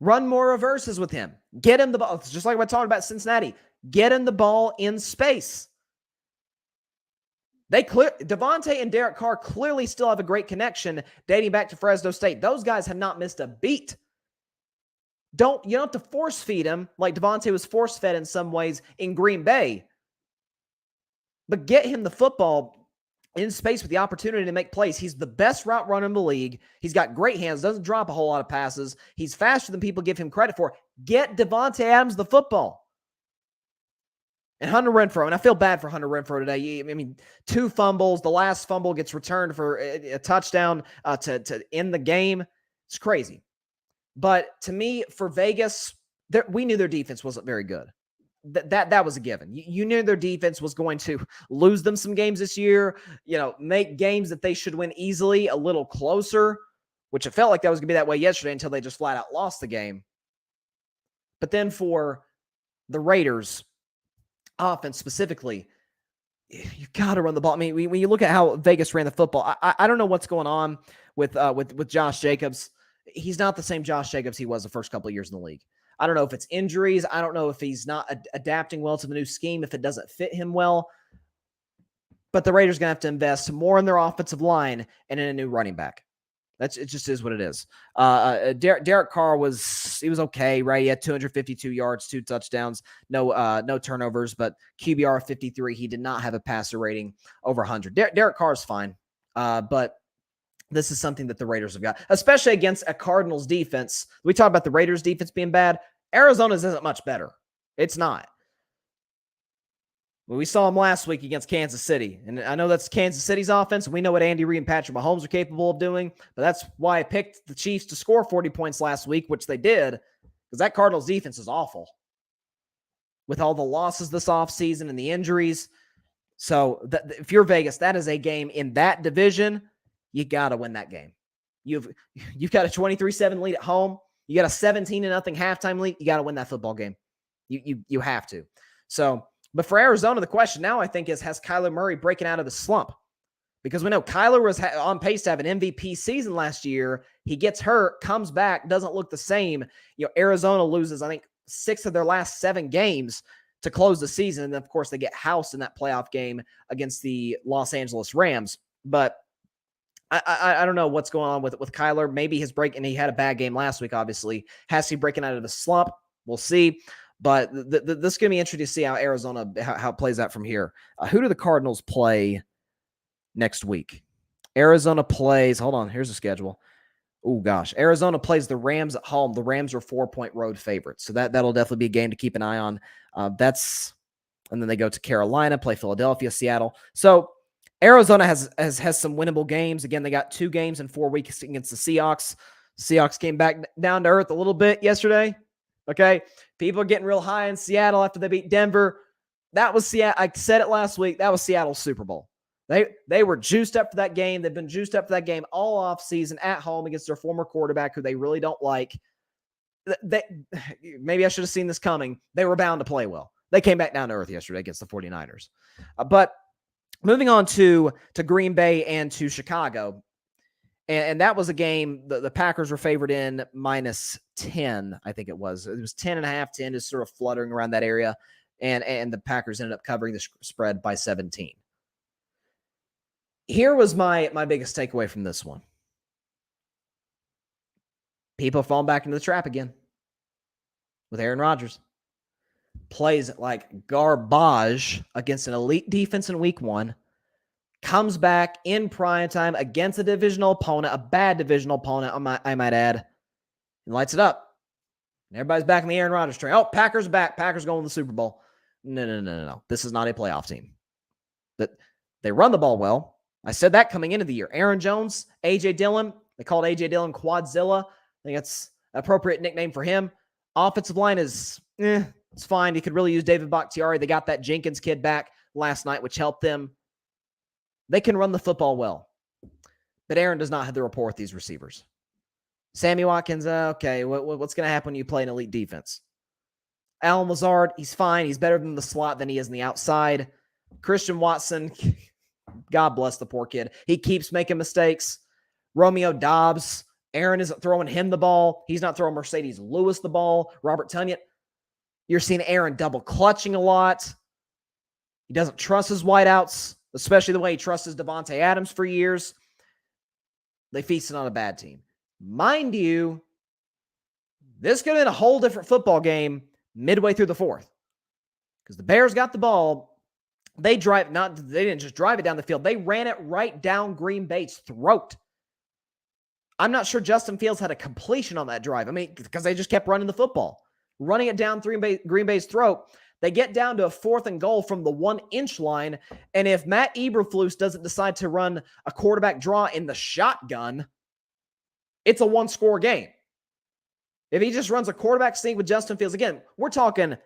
Run more reverses with him. Get him the ball. It's just like what I talked about Cincinnati. Get him the ball in space. Devontae and Derek Carr clearly still have a great connection dating back to Fresno State. Those guys have not missed a beat. You don't have to force feed him like Devontae was force fed in some ways in Green Bay. But get him the football in space with the opportunity to make plays. He's the best route runner in the league. He's got great hands, doesn't drop a whole lot of passes. He's faster than people give him credit for. Get Devontae Adams the football. And Hunter Renfrow, and I feel bad for Hunter Renfrow today. I mean, 2 fumbles. The last fumble gets returned for a touchdown to end the game. It's crazy. But to me, for Vegas, we knew their defense wasn't very good. That was a given. You knew their defense was going to lose them some games this year, make games that they should win easily a little closer, which it felt like that was going to be that way yesterday until they just flat out lost the game. But then for the Raiders, offense specifically, you got to run the ball. I mean, when you look at how Vegas ran the football, I don't know what's going on with Josh Jacobs. He's not the same Josh Jacobs he was the first couple of years in the league. I don't know if it's injuries. I don't know if he's not adapting well to the new scheme, if it doesn't fit him well. But the Raiders are going to have to invest more in their offensive line and in a new running back. It just is what it is. Derek Carr was okay, right? He had 252 yards, 2 touchdowns, no turnovers, but QBR 53. He did not have a passer rating over 100. Derek Carr is fine, but this is something that the Raiders have got, especially against a Cardinals defense. We talk about the Raiders defense being bad. Arizona's isn't much better. It's not. We saw them last week against Kansas City, and I know that's Kansas City's offense, and we know what Andy Reid and Patrick Mahomes are capable of doing, but that's why I picked the Chiefs to score 40 points last week, which they did, because that Cardinals defense is awful with all the losses this offseason and the injuries. So if you're Vegas, that is a game in that division. You got to win that game. You've got a 23-7 lead at home. You got a 17-0 halftime lead. You got to win that football game. You have to. So, but for Arizona, the question now I think is, has Kyler Murray breaking out of the slump? Because we know Kyler was on pace to have an MVP season last year. He gets hurt, comes back, doesn't look the same. Arizona loses, I think, 6 of their last 7 games to close the season. And then, of course, they get housed in that playoff game against the Los Angeles Rams. But I don't know what's going on with Kyler. Maybe his break, and he had a bad game last week, obviously. Has he breaking out of the slump? We'll see. But this is going to be interesting to see how Arizona, how it plays out from here. Who do the Cardinals play next week? Arizona plays, hold on, here's the schedule. Oh, gosh. Arizona plays the Rams at home. The Rams are 4-point road favorites. So that'll definitely be a game to keep an eye on. And then they go to Carolina, play Philadelphia, Seattle. So Arizona has some winnable games. Again, they got 2 games in 4 weeks against the Seahawks. Seahawks came back down to earth a little bit yesterday. Okay. People are getting real high in Seattle after they beat Denver. That was Seattle. I said it last week. That was Seattle's Super Bowl. They were juiced up for that game. They've been juiced up for that game all off season at home against their former quarterback, who they really don't like. Maybe I should have seen this coming. They were bound to play well. They came back down to earth yesterday against the 49ers. But moving on to Green Bay and to Chicago. And that was a game the Packers were favored in -10, I think it was. It was 10.5, 10, just sort of fluttering around that area. And the Packers ended up covering the spread by 17. Here was my biggest takeaway from this one. People falling back into the trap again with Aaron Rodgers. Plays like garbage against an elite defense in week 1. Comes back in prime time against a divisional opponent, a bad divisional opponent, I might add, and lights it up. And everybody's back in the Aaron Rodgers train. Oh, Packers back. Packers going to the Super Bowl. No. This is not a playoff team. They run the ball well. I said that coming into the year. Aaron Jones, A.J. Dillon. They called A.J. Dillon Quadzilla. I think that's an appropriate nickname for him. Offensive line is, it's fine. You could really use David Bakhtiari. They got that Jenkins kid back last night, which helped them. They can run the football well. But Aaron does not have the rapport with these receivers. Sammy Watkins, okay, what's going to happen when you play an elite defense? Alan Lazard, he's fine. He's better than the slot than he is in the outside. Christian Watson, God bless the poor kid. He keeps making mistakes. Romeo Dobbs, Aaron isn't throwing him the ball. He's not throwing Mercedes Lewis the ball. Robert Tonyan. You're seeing Aaron double clutching a lot. He doesn't trust his wideouts, especially the way he trusts Devontae Adams for years. They feasted on a bad team. Mind you, this could have been a whole different football game midway through the fourth. Because the Bears got the ball. They didn't just drive it down the field. They ran it right down Green Bay's throat. I'm not sure Justin Fields had a completion on that drive. I mean, because they just kept running the football. Running it down Green Bay's throat. They get down to a 4th and goal from the 1-inch line. And if Matt Eberflus doesn't decide to run a quarterback draw in the shotgun, it's a 1-score game. If he just runs a quarterback sneak with Justin Fields, again, we're talking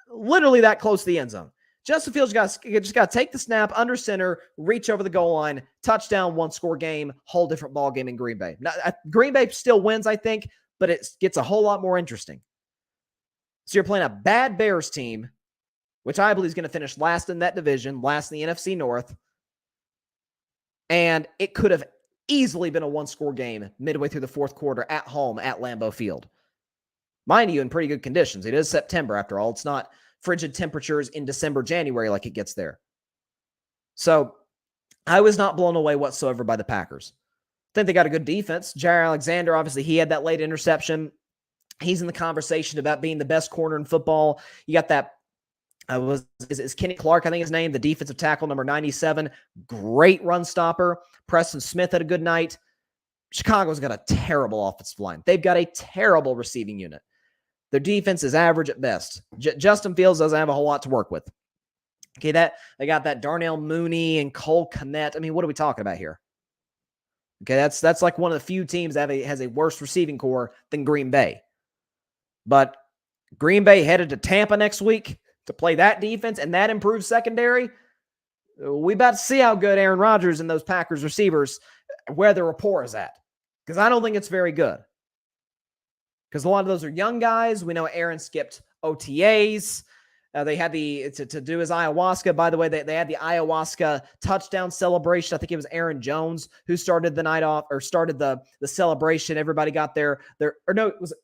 literally that close to the end zone. Justin Fields just got to take the snap under center, reach over the goal line, touchdown, 1-score game, whole different ball game in Green Bay. Now, Green Bay still wins, I think, but it gets a whole lot more interesting. So you're playing a bad Bears team, which I believe is going to finish last in that division, last in the NFC North. And it could have easily been a 1-score game midway through the fourth quarter at home at Lambeau Field. Mind you, in pretty good conditions. It is September, after all. It's not frigid temperatures in December, January like it gets there. So I was not blown away whatsoever by the Packers. I think they got a good defense. Jair Alexander, obviously, he had that late interception. He's in the conversation about being the best corner in football. You got that, is Kenny Clark, I think his name, the defensive tackle, number 97. Great run stopper. Preston Smith had a good night. Chicago's got a terrible offensive line. They've got a terrible receiving unit. Their defense is average at best. Justin Fields doesn't have a whole lot to work with. Okay, they got that Darnell Mooney and Cole Kmet. I mean, what are we talking about here? Okay, that's like one of the few teams that has a worse receiving core than Green Bay. But Green Bay headed to Tampa next week to play that defense and that improved secondary. We about to see how good Aaron Rodgers and those Packers receivers, where their rapport is at. Because I don't think it's very good. Because a lot of those are young guys. We know Aaron skipped OTAs. They had to do his ayahuasca. By the way, they had the ayahuasca touchdown celebration. I think it was Aaron Jones who started the night off, or started the celebration. Everybody got it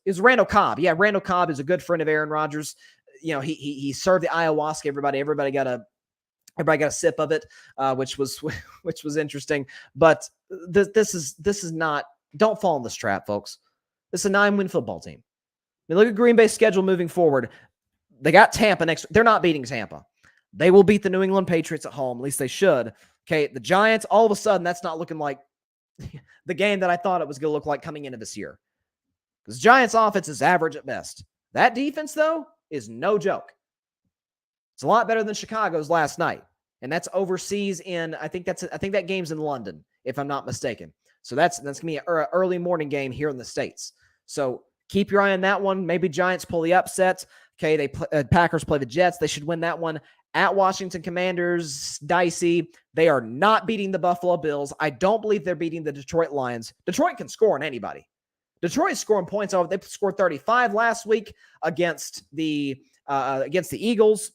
was Randall Cobb. Yeah, Randall Cobb is a good friend of Aaron Rodgers. You know, he served the ayahuasca. Everybody got a sip of it, which was interesting. But this is not. Don't fall in this trap, folks. This is a 9-win football team. I mean, look at Green Bay's schedule moving forward. They got Tampa next. They're not beating Tampa. They will beat the New England Patriots at home. At least they should. Okay, the Giants, all of a sudden, that's not looking like the game that I thought it was going to look like coming into this year. Because Giants' offense is average at best. That defense, though, is no joke. It's a lot better than Chicago's last night. And that's overseas in, I think that game's in London, if I'm not mistaken. So that's going to be an early morning game here in the States. So keep your eye on that one. Maybe Giants pull the upset. Okay, Packers play the Jets. They should win that one. At Washington Commanders, dicey. They are not beating the Buffalo Bills. I don't believe they're beating the Detroit Lions. Detroit can score on anybody. Detroit's scoring points over. They scored 35 last week against the Eagles.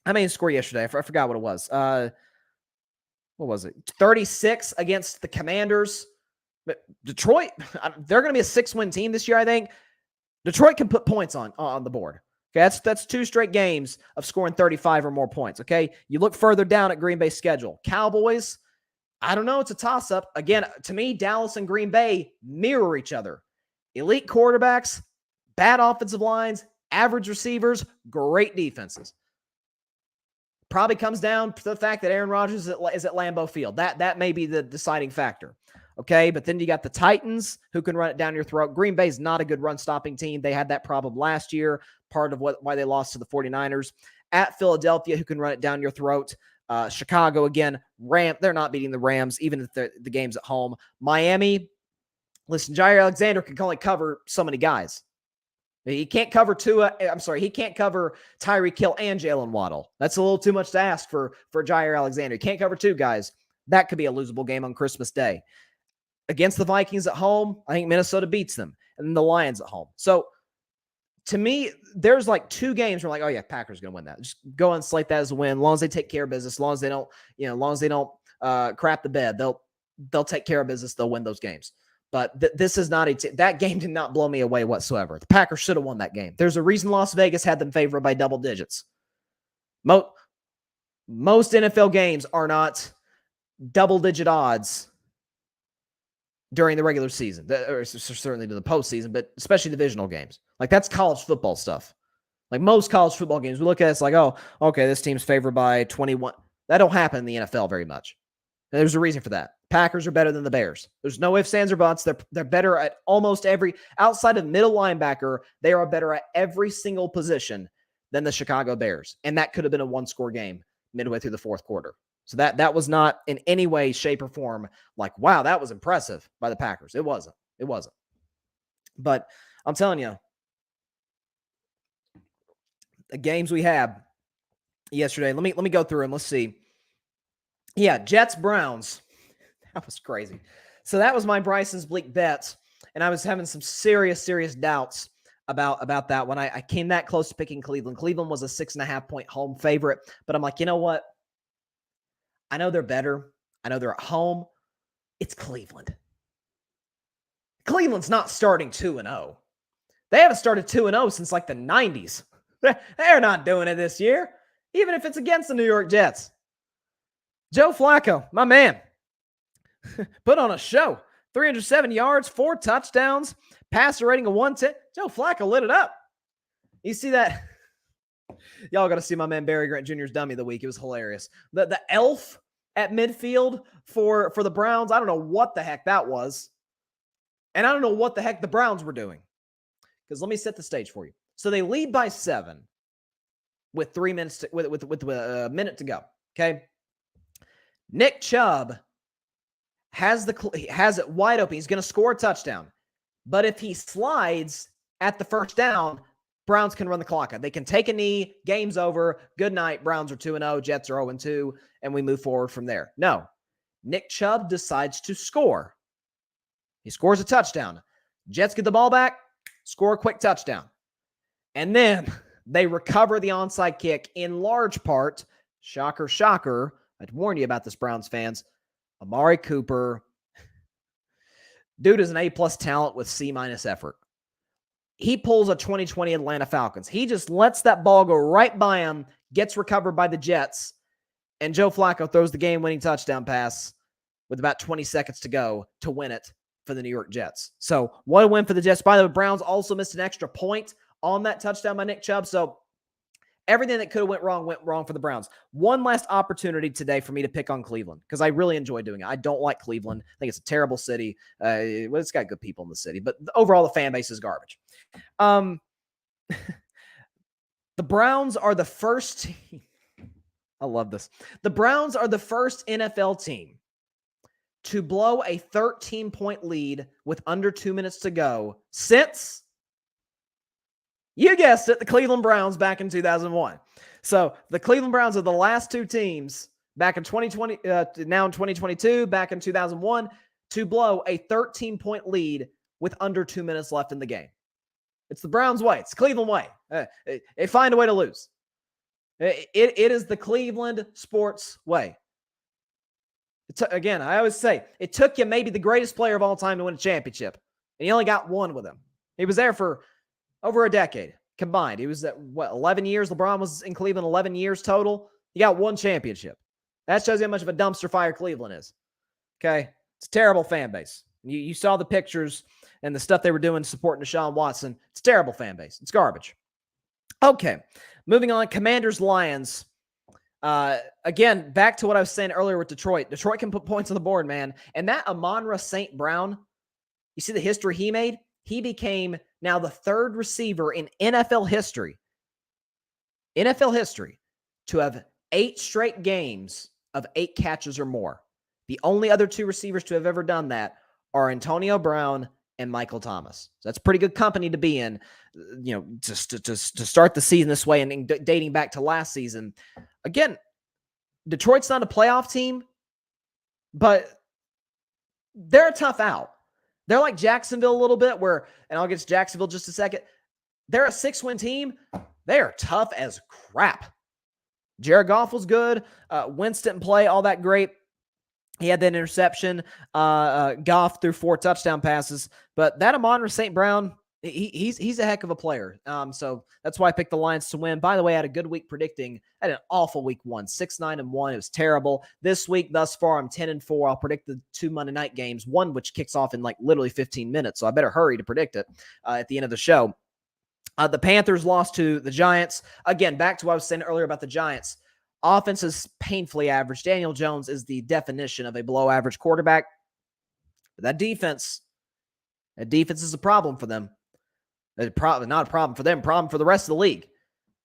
How many score yesterday? I forgot what it was. What was it? 36 against the Commanders. But Detroit, they're going to be a 6-win team this year, I think. Detroit can put points on the board. Okay, that's 2 straight games of scoring 35 or more points. Okay, you look further down at Green Bay's schedule. Cowboys, I don't know. It's a toss-up. Again, to me, Dallas and Green Bay mirror each other. Elite quarterbacks, bad offensive lines, average receivers, great defenses. Probably comes down to the fact that Aaron Rodgers is at Lambeau Field. That may be the deciding factor. Okay, but then you got the Titans who can run it down your throat. Green Bay's not a good run-stopping team. They had that problem last year, part of why they lost to the 49ers. At Philadelphia, who can run it down your throat. Chicago, again, they're not beating the Rams, even if the game's at home. Miami, listen, Jair Alexander can only cover so many guys. He can't cover he can't cover Tyreek Hill and Jalen Waddle. That's a little too much to ask for Jair Alexander. He can't cover 2 guys. That could be a losable game on Christmas Day. Against the Vikings at home, I think Minnesota beats them. And then the Lions at home. So, to me, there's like 2 games where I'm like, oh yeah, Packers going to win that. Just go and slate that as a win. As long as they take care of business, as long as they don't crap the bed, they'll take care of business. They'll win those games. But this is not that game did not blow me away whatsoever. The Packers should have won that game. There's a reason Las Vegas had them favored by double digits. Most NFL games are not double-digit odds during the regular season, or certainly to the postseason, but especially divisional games. Like, that's college football stuff. Like, most college football games, we look at it, it's like, oh, okay, this team's favored by 21. That don't happen in the NFL very much. And there's a reason for that. Packers are better than the Bears. There's no ifs, ands, or buts. They're better at almost every, outside of middle linebacker, they are better at every single position than the Chicago Bears. And that could have been a one-score game midway through the fourth quarter. So that was not in any way, shape, or form like, wow, that was impressive by the Packers. It wasn't. It wasn't. But I'm telling you, the games we had yesterday, let me go through them. Let's see. Yeah, Jets, Browns. That was crazy. So that was my Bryson's bleak bets, and I was having some serious doubts about that when I came that close to picking Cleveland. Cleveland was a 6.5-point home favorite, but I'm like, you know what? I know they're better. I know they're at home. It's Cleveland. Cleveland's not starting 2-0. They haven't started 2-0 since like the 90s. They're not doing it this year, even if it's against the New York Jets. Joe Flacco, my man, put on a show. 307 yards, 4 touchdowns, passer rating of 110. Joe Flacco lit it up. You see that? Y'all got to see my man Barry Grant Jr.'s dummy of the week. It was hilarious. The elf at midfield for the Browns, I don't know what the heck that was. And I don't know what the heck the Browns were doing. Because let me set the stage for you. So they lead by 7 with 3 minutes with a minute to go. Okay. Nick Chubb has it wide open. He's going to score a touchdown. But if he slides at the first down, Browns can run the clock out. They can take a knee. Game's over. Good night. Browns are 2-0. Jets are 0-2. And we move forward from there. No. Nick Chubb decides to score. He scores a touchdown. Jets get the ball back, score a quick touchdown. And then they recover the onside kick in large part. Shocker, shocker. I'd warn you about this, Browns fans. Amari Cooper. Dude is an A-plus talent with C- effort. He pulls a 2020 Atlanta Falcons. He just lets that ball go right by him, gets recovered by the Jets, and Joe Flacco throws the game-winning touchdown pass with about 20 seconds to go to win it for the New York Jets. So what a win for the Jets. By the way, Browns also missed an extra point on that touchdown by Nick Chubb. So everything that could have went wrong for the Browns. One last opportunity today for me to pick on Cleveland because I really enjoy doing it. I don't like Cleveland. I think it's a terrible city. It's got good people in the city, but overall the fan base is garbage. The Browns are the first team. I love this. The Browns are the first NFL team to blow a 13-point lead with under 2 minutes to go since, you guessed it, the Cleveland Browns back in 2001. So the Cleveland Browns are the last two teams back in 2020, now in 2022, back in 2001, to blow a 13-point lead with under 2 minutes left in the game. It's the Browns' way. It's Cleveland way. They find a way to lose. It is the Cleveland sports way. Again, I always say, it took you maybe the greatest player of all time to win a championship, and you only got one with him. He was there for over a decade combined. He was at, 11 years? LeBron was in Cleveland 11 years total. He got one championship. That shows you how much of a dumpster fire Cleveland is. Okay? It's a terrible fan base. You saw the pictures and the stuff they were doing supporting Deshaun Watson. It's a terrible fan base. It's garbage. Okay. Moving on, Commanders, Lions. Again, back to what I was saying earlier with Detroit. Detroit can put points on the board, man. And that Amon-Ra St. Brown, you see the history he made? He became now the third receiver in NFL history to have 8 straight games of 8 catches or more. The only other 2 receivers to have ever done that are Antonio Brown and Michael Thomas. So that's pretty good company to be in, just to start the season this way and dating back to last season. Again, Detroit's not a playoff team, but they're a tough out. They're like Jacksonville a little bit and I'll get to Jacksonville just a second. They're a 6-win team. They are tough as crap. Jared Goff was good. Wentz didn't play all that great. He had that interception. Goff threw 4 touchdown passes. But that Amon St. Brown, he's a heck of a player. So that's why I picked the Lions to win. By the way, I had a good week predicting. I had an awful week 1, 6-9-1. It was terrible. This week, thus far, I'm 10-4. I'll predict the 2 Monday night games, one which kicks off in like literally 15 minutes. So I better hurry to predict it at the end of the show. The Panthers lost to the Giants. Again, back to what I was saying earlier about the Giants. Offense is painfully average. Daniel Jones is the definition of a below-average quarterback. But that defense is a problem for them. Not a problem for them, problem for the rest of the league.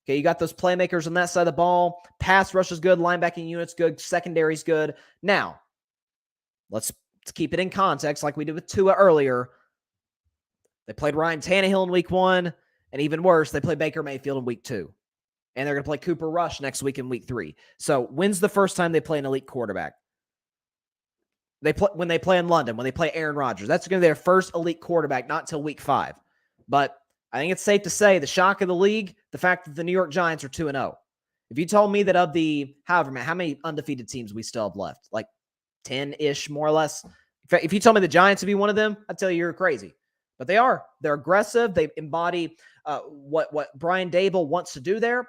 Okay, you got those playmakers on that side of the ball. Pass rush is good. Linebacking unit's good. Secondary's good. Now, let's keep it in context like we did with Tua earlier. They played Ryan Tannehill in week 1, and even worse, they play Baker Mayfield in week 2. And they're going to play Cooper Rush next week in week 3. So when's the first time they play an elite quarterback? When they play in London, when they play Aaron Rodgers. That's going to be their first elite quarterback, not until week 5. But I think it's safe to say the shock of the league, the fact that the New York Giants are 2-0. If you told me that of the, how many undefeated teams we still have left, like 10-ish more or less. If you told me the Giants would be one of them, I'd tell you you're crazy. But they are. They're aggressive. They embody what Brian Dable wants to do there.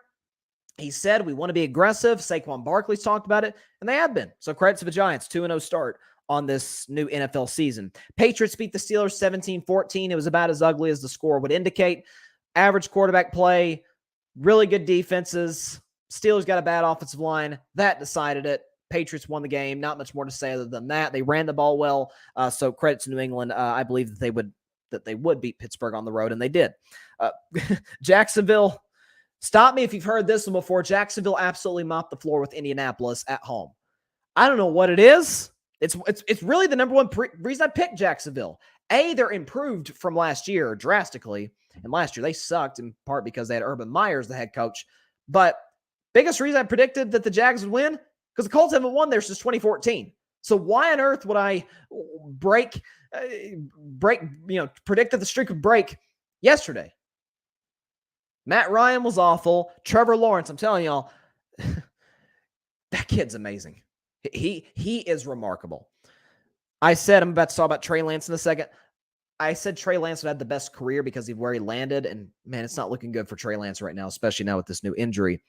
He said, we want to be aggressive. Saquon Barkley's talked about it, and they have been. So credit to the Giants, 2-0 start on this new NFL season. Patriots beat the Steelers 17-14. It was about as ugly as the score would indicate. Average quarterback play, really good defenses. Steelers got a bad offensive line. That decided it. Patriots won the game. Not much more to say other than that. They ran the ball well. So credit to New England. I believe that they would beat Pittsburgh on the road, and they did. Jacksonville. Stop me if you've heard this one before. Jacksonville absolutely mopped the floor with Indianapolis at home. I don't know what it is. It's really the number one reason I picked Jacksonville. They're improved from last year drastically. And last year they sucked in part because they had Urban Meyer as the head coach. But biggest reason I predicted that the Jags would win, because the Colts haven't won there since 2014. So why on earth would I predicted the streak would break yesterday? Matt Ryan was awful. Trevor Lawrence, I'm telling y'all, that kid's amazing. He is remarkable. I said, I'm about to talk about Trey Lance in a second. I said Trey Lance would have the best career because of where he landed. And man, it's not looking good for Trey Lance right now, especially now with this new injury.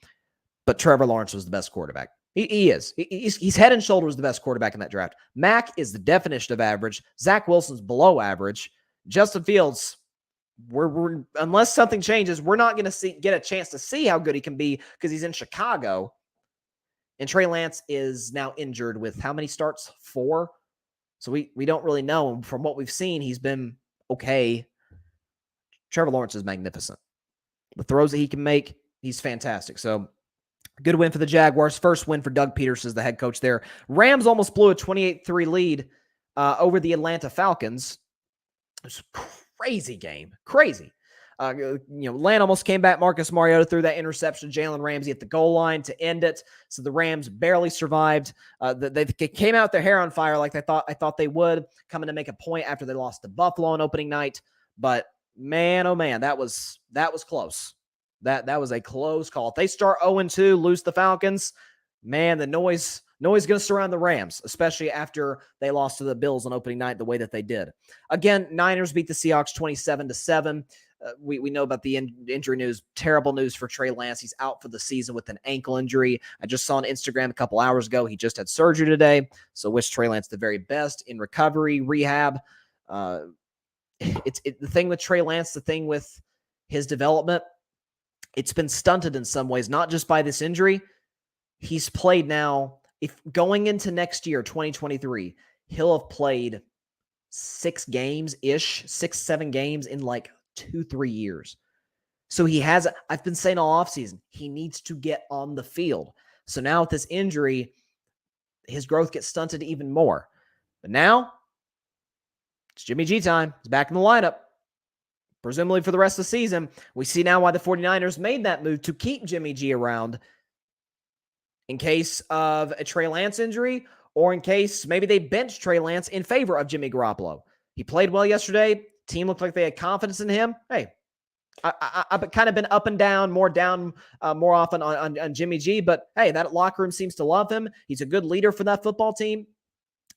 But Trevor Lawrence was the best quarterback. He is. He's head and shoulders the best quarterback in that draft. Mac is the definition of average. Zach Wilson's below average. Justin Fields, we're unless something changes, we're not going to get a chance to see how good he can be because he's in Chicago. And Trey Lance is now injured with how many starts? 4. So we don't really know. And from what we've seen, he's been okay. Trevor Lawrence is magnificent. The throws that he can make, he's fantastic. So good win for the Jaguars. First win for Doug Peterson as the head coach there. Rams almost blew a 28-3 lead over the Atlanta Falcons. It was a crazy game. Crazy. Atlanta almost came back. Marcus Mariota threw that interception. Jalen Ramsey at the goal line to end it. So the Rams barely survived. They came out with their hair on fire like I thought they would, coming to make a point after they lost to Buffalo on opening night. But man, oh man, that was close. That was a close call. If they start 0-2, lose the Falcons, man, the noise going to surround the Rams, especially after they lost to the Bills on opening night the way that they did. Again, Niners beat the Seahawks 27-7. We know about the injury news. Terrible news for Trey Lance. He's out for the season with an ankle injury. I just saw on Instagram a couple hours ago. He just had surgery today. So wish Trey Lance the very best in recovery, rehab. The thing with Trey Lance, the thing with his development, it's been stunted in some ways, not just by this injury. He's played now, if going into next year, 2023, he'll have played 6 games-ish, 6-7 games in like 2-3 years. So he has, I've been saying all offseason, he needs to get on the field. So now with this injury, his growth gets stunted even more. But now, it's Jimmy G time. He's back in the lineup. Presumably for the rest of the season. We see now why the 49ers made that move to keep Jimmy G around in case of a Trey Lance injury or in case maybe they bench Trey Lance in favor of Jimmy Garoppolo. He played well yesterday. Team looked like they had confidence in him. Hey, I've kind of been up and down more often on Jimmy G, but hey, that locker room seems to love him. He's a good leader for that football team.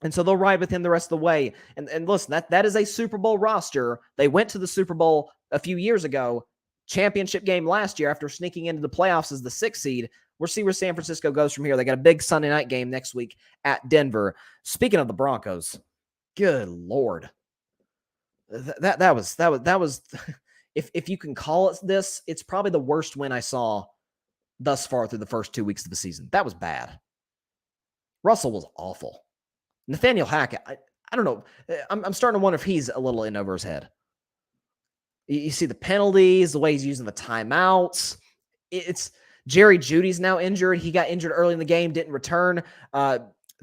And so they'll ride with him the rest of the way. And listen, that is a Super Bowl roster. They went to the Super Bowl a few years ago, championship game last year after sneaking into the playoffs as the 6th seed. We'll see where San Francisco goes from here. They got a big Sunday night game next week at Denver. Speaking of the Broncos, good Lord. That was if you can call it this, it's probably the worst win I saw thus far through the first 2 weeks of the season. That was bad. Russell was awful. Nathaniel Hackett, I don't know. I'm starting to wonder if he's a little in over his head. You see the penalties, the way he's using the timeouts. It's Jerry Jeudy's now injured. He got injured early in the game, didn't return.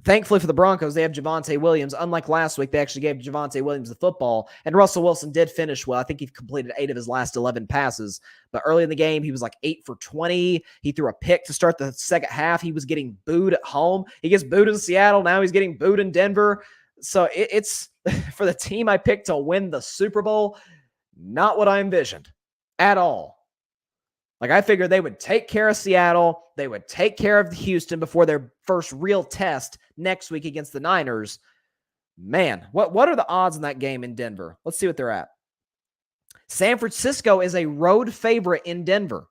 Thankfully for the Broncos, they have Javonte Williams. Unlike last week, they actually gave Javonte Williams the football, and Russell Wilson did finish well. I think he completed 8 of his last 11 passes, but early in the game, he was like 8 for 20. He threw a pick to start the second half. He was getting booed at home. He gets booed in Seattle. Now he's getting booed in Denver. So it's for the team I picked to win the Super Bowl, not what I envisioned at all. Like, I figured they would take care of Seattle. They would take care of Houston before their first real test next week against the Niners. Man, what are the odds in that game in Denver? Let's see what they're at. San Francisco is a road favorite in Denver.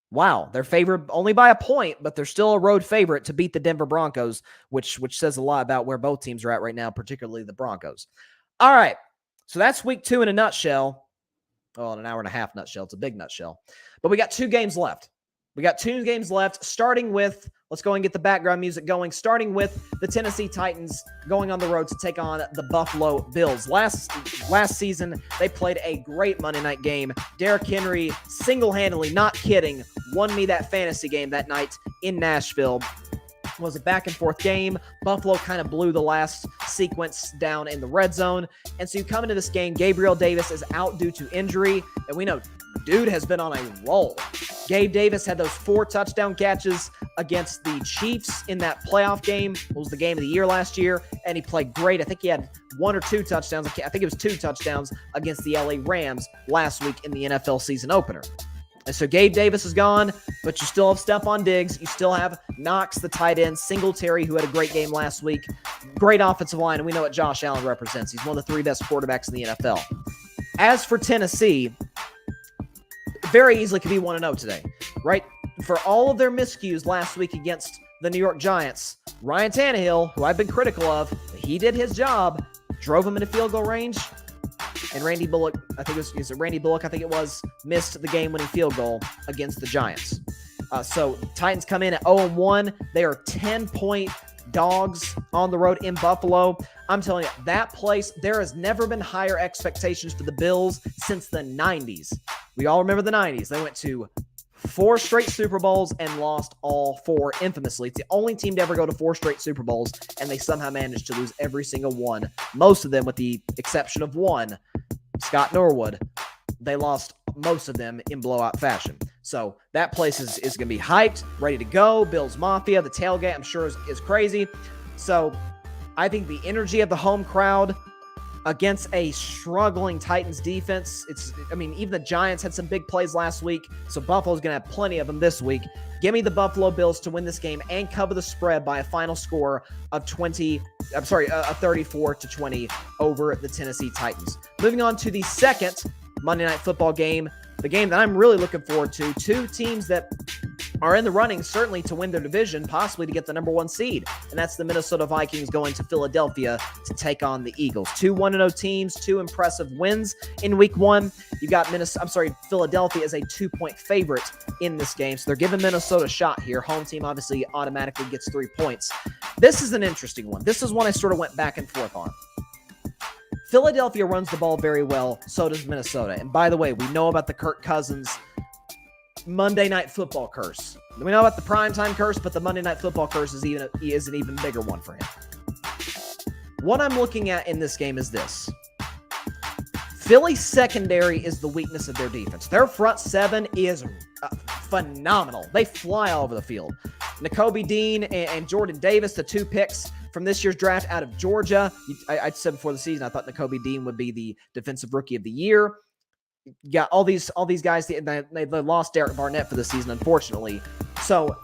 Wow, they're favored only by a point, but they're still a road favorite to beat the Denver Broncos, which says a lot about where both teams are at right now, particularly the Broncos. All right, so that's week 2 in a nutshell. Oh, in an hour and a half nutshell. It's a big nutshell. But we got 2 games left. Starting with, let's go and get the background music going, starting with the Tennessee Titans going on the road to take on the Buffalo Bills. Last season, they played a great Monday night game. Derrick Henry single-handedly, not kidding, won me that fantasy game that night in Nashville. It was a back-and-forth game. Buffalo kind of blew the last sequence down in the red zone. And so you come into this game, Gabriel Davis is out due to injury, and we know dude has been on a roll. Gabe Davis had those 4 touchdown catches against the Chiefs in that playoff game. It was the game of the year last year, and he played great. I think he had 1 or 2 touchdowns. I think it was 2 touchdowns against the LA Rams last week in the NFL season opener. And so Gabe Davis is gone, but you still have Stephon Diggs. You still have Knox, the tight end, Singletary, who had a great game last week. Great offensive line, and we know what Josh Allen represents. He's one of the 3 best quarterbacks in the NFL. As for Tennessee, very easily could be 1-0 today, right? For all of their miscues last week against the New York Giants, Ryan Tannehill, who I've been critical of, he did his job, drove him into field goal range, and Randy Bullock, missed the game-winning field goal against the Giants. So Titans come in at 0-1. They are 10-point dogs on the road in Buffalo. I'm telling you, that place, there has never been higher expectations for the Bills since the 90s. We all remember the 90s. They went to 4 straight Super Bowls and lost all 4 infamously. It's the only team to ever go to 4 straight Super Bowls, and they somehow managed to lose every single one. Most of them, with the exception of one, Scott Norwood, they lost most of them in blowout fashion. So that place is going to be hyped, ready to go. Bills Mafia, the tailgate, I'm sure is crazy. So I think the energy of the home crowd against a struggling Titans defense, even the Giants had some big plays last week, so Buffalo's going to have plenty of them this week. Give me the Buffalo Bills to win this game and cover the spread by a final score of 34-20 over the Tennessee Titans. Moving on to the second Monday Night Football game, the game that I'm really looking forward to. 2 teams that are in the running, certainly to win their division, possibly to get the number 1 seed. And that's the Minnesota Vikings going to Philadelphia to take on the Eagles. 2 1-0 teams, 2 impressive wins in week 1. You got Philadelphia is a 2-point favorite in this game. So they're giving Minnesota a shot here. Home team obviously automatically gets 3 points. This is an interesting one. This is one I sort of went back and forth on. Philadelphia runs the ball very well, so does Minnesota. And by the way, we know about the Kirk Cousins Monday Night Football curse. We know about the primetime curse, but the Monday Night Football curse is an even bigger one for him. What I'm looking at in this game is this. Philly's secondary is the weakness of their defense. Their front 7 is phenomenal. They fly all over the field. Nakobe Dean and Jordan Davis, the 2 picks from this year's draft out of Georgia. I said before the season, I thought Nakobe Dean would be the defensive rookie of the year. You got all these guys. They lost Derek Barnett for the season, unfortunately. So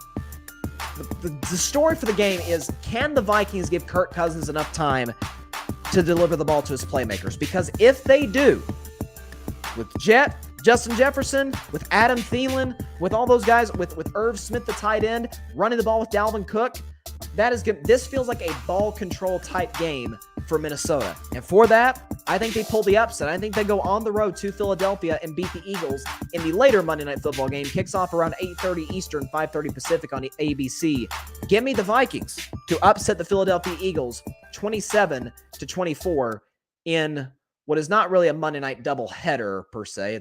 the story for the game is, can the Vikings give Kirk Cousins enough time to deliver the ball to his playmakers? Because if they do, with Justin Jefferson, with Adam Thielen, with all those guys, with Irv Smith, the tight end, running the ball with Dalvin Cook, that is good. This feels like a ball control type game for Minnesota. And for that, I think they pull the upset. I think they go on the road to Philadelphia and beat the Eagles in the later Monday Night Football game. Kicks off around 8:30 Eastern, 5:30 Pacific on ABC. Give me the Vikings to upset the Philadelphia Eagles 27-24 in what is not really a Monday night doubleheader per se.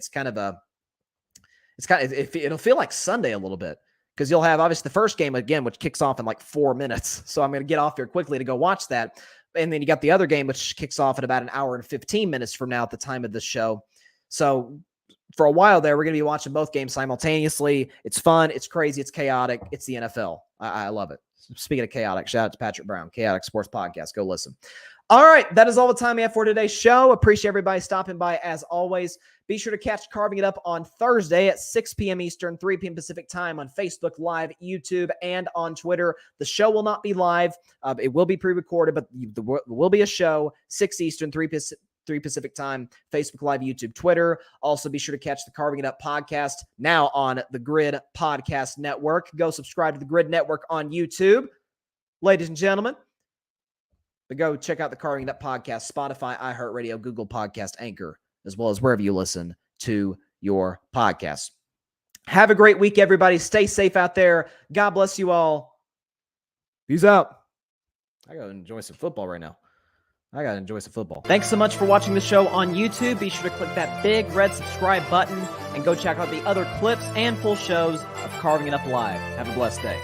It'll feel like Sunday a little bit, because you'll have obviously the first game again, which kicks off in like 4 minutes. So I'm going to get off here quickly to go watch that. And then you got the other game, which kicks off in about an hour and 15 minutes from now at the time of the show. So for a while there, we're going to be watching both games simultaneously. It's fun. It's crazy. It's chaotic. It's the NFL. I love it. Speaking of chaotic, shout out to Patrick Brown, Chaotic Sports Podcast. Go listen. All right, that is all the time we have for today's show. Appreciate everybody stopping by as always. Be sure to catch Carving It Up on Thursday at 6 p.m. Eastern, 3 p.m. Pacific time on Facebook Live, YouTube, and on Twitter. The show will not be live. It will be pre-recorded, but there will be a show, 6 Eastern, 3 Pacific time, Facebook Live, YouTube, Twitter. Also, be sure to catch the Carving It Up podcast now on the Grid Podcast Network. Go subscribe to the Grid Network on YouTube. Ladies and gentlemen, but go check out the Carving It Up podcast, Spotify, iHeartRadio, Google Podcast, Anchor, as well as wherever you listen to your podcasts. Have a great week, everybody. Stay safe out there. God bless you all. Peace out. I got to enjoy some football right now. Thanks so much for watching the show on YouTube. Be sure to click that big red subscribe button and go check out the other clips and full shows of Carving It Up Live. Have a blessed day.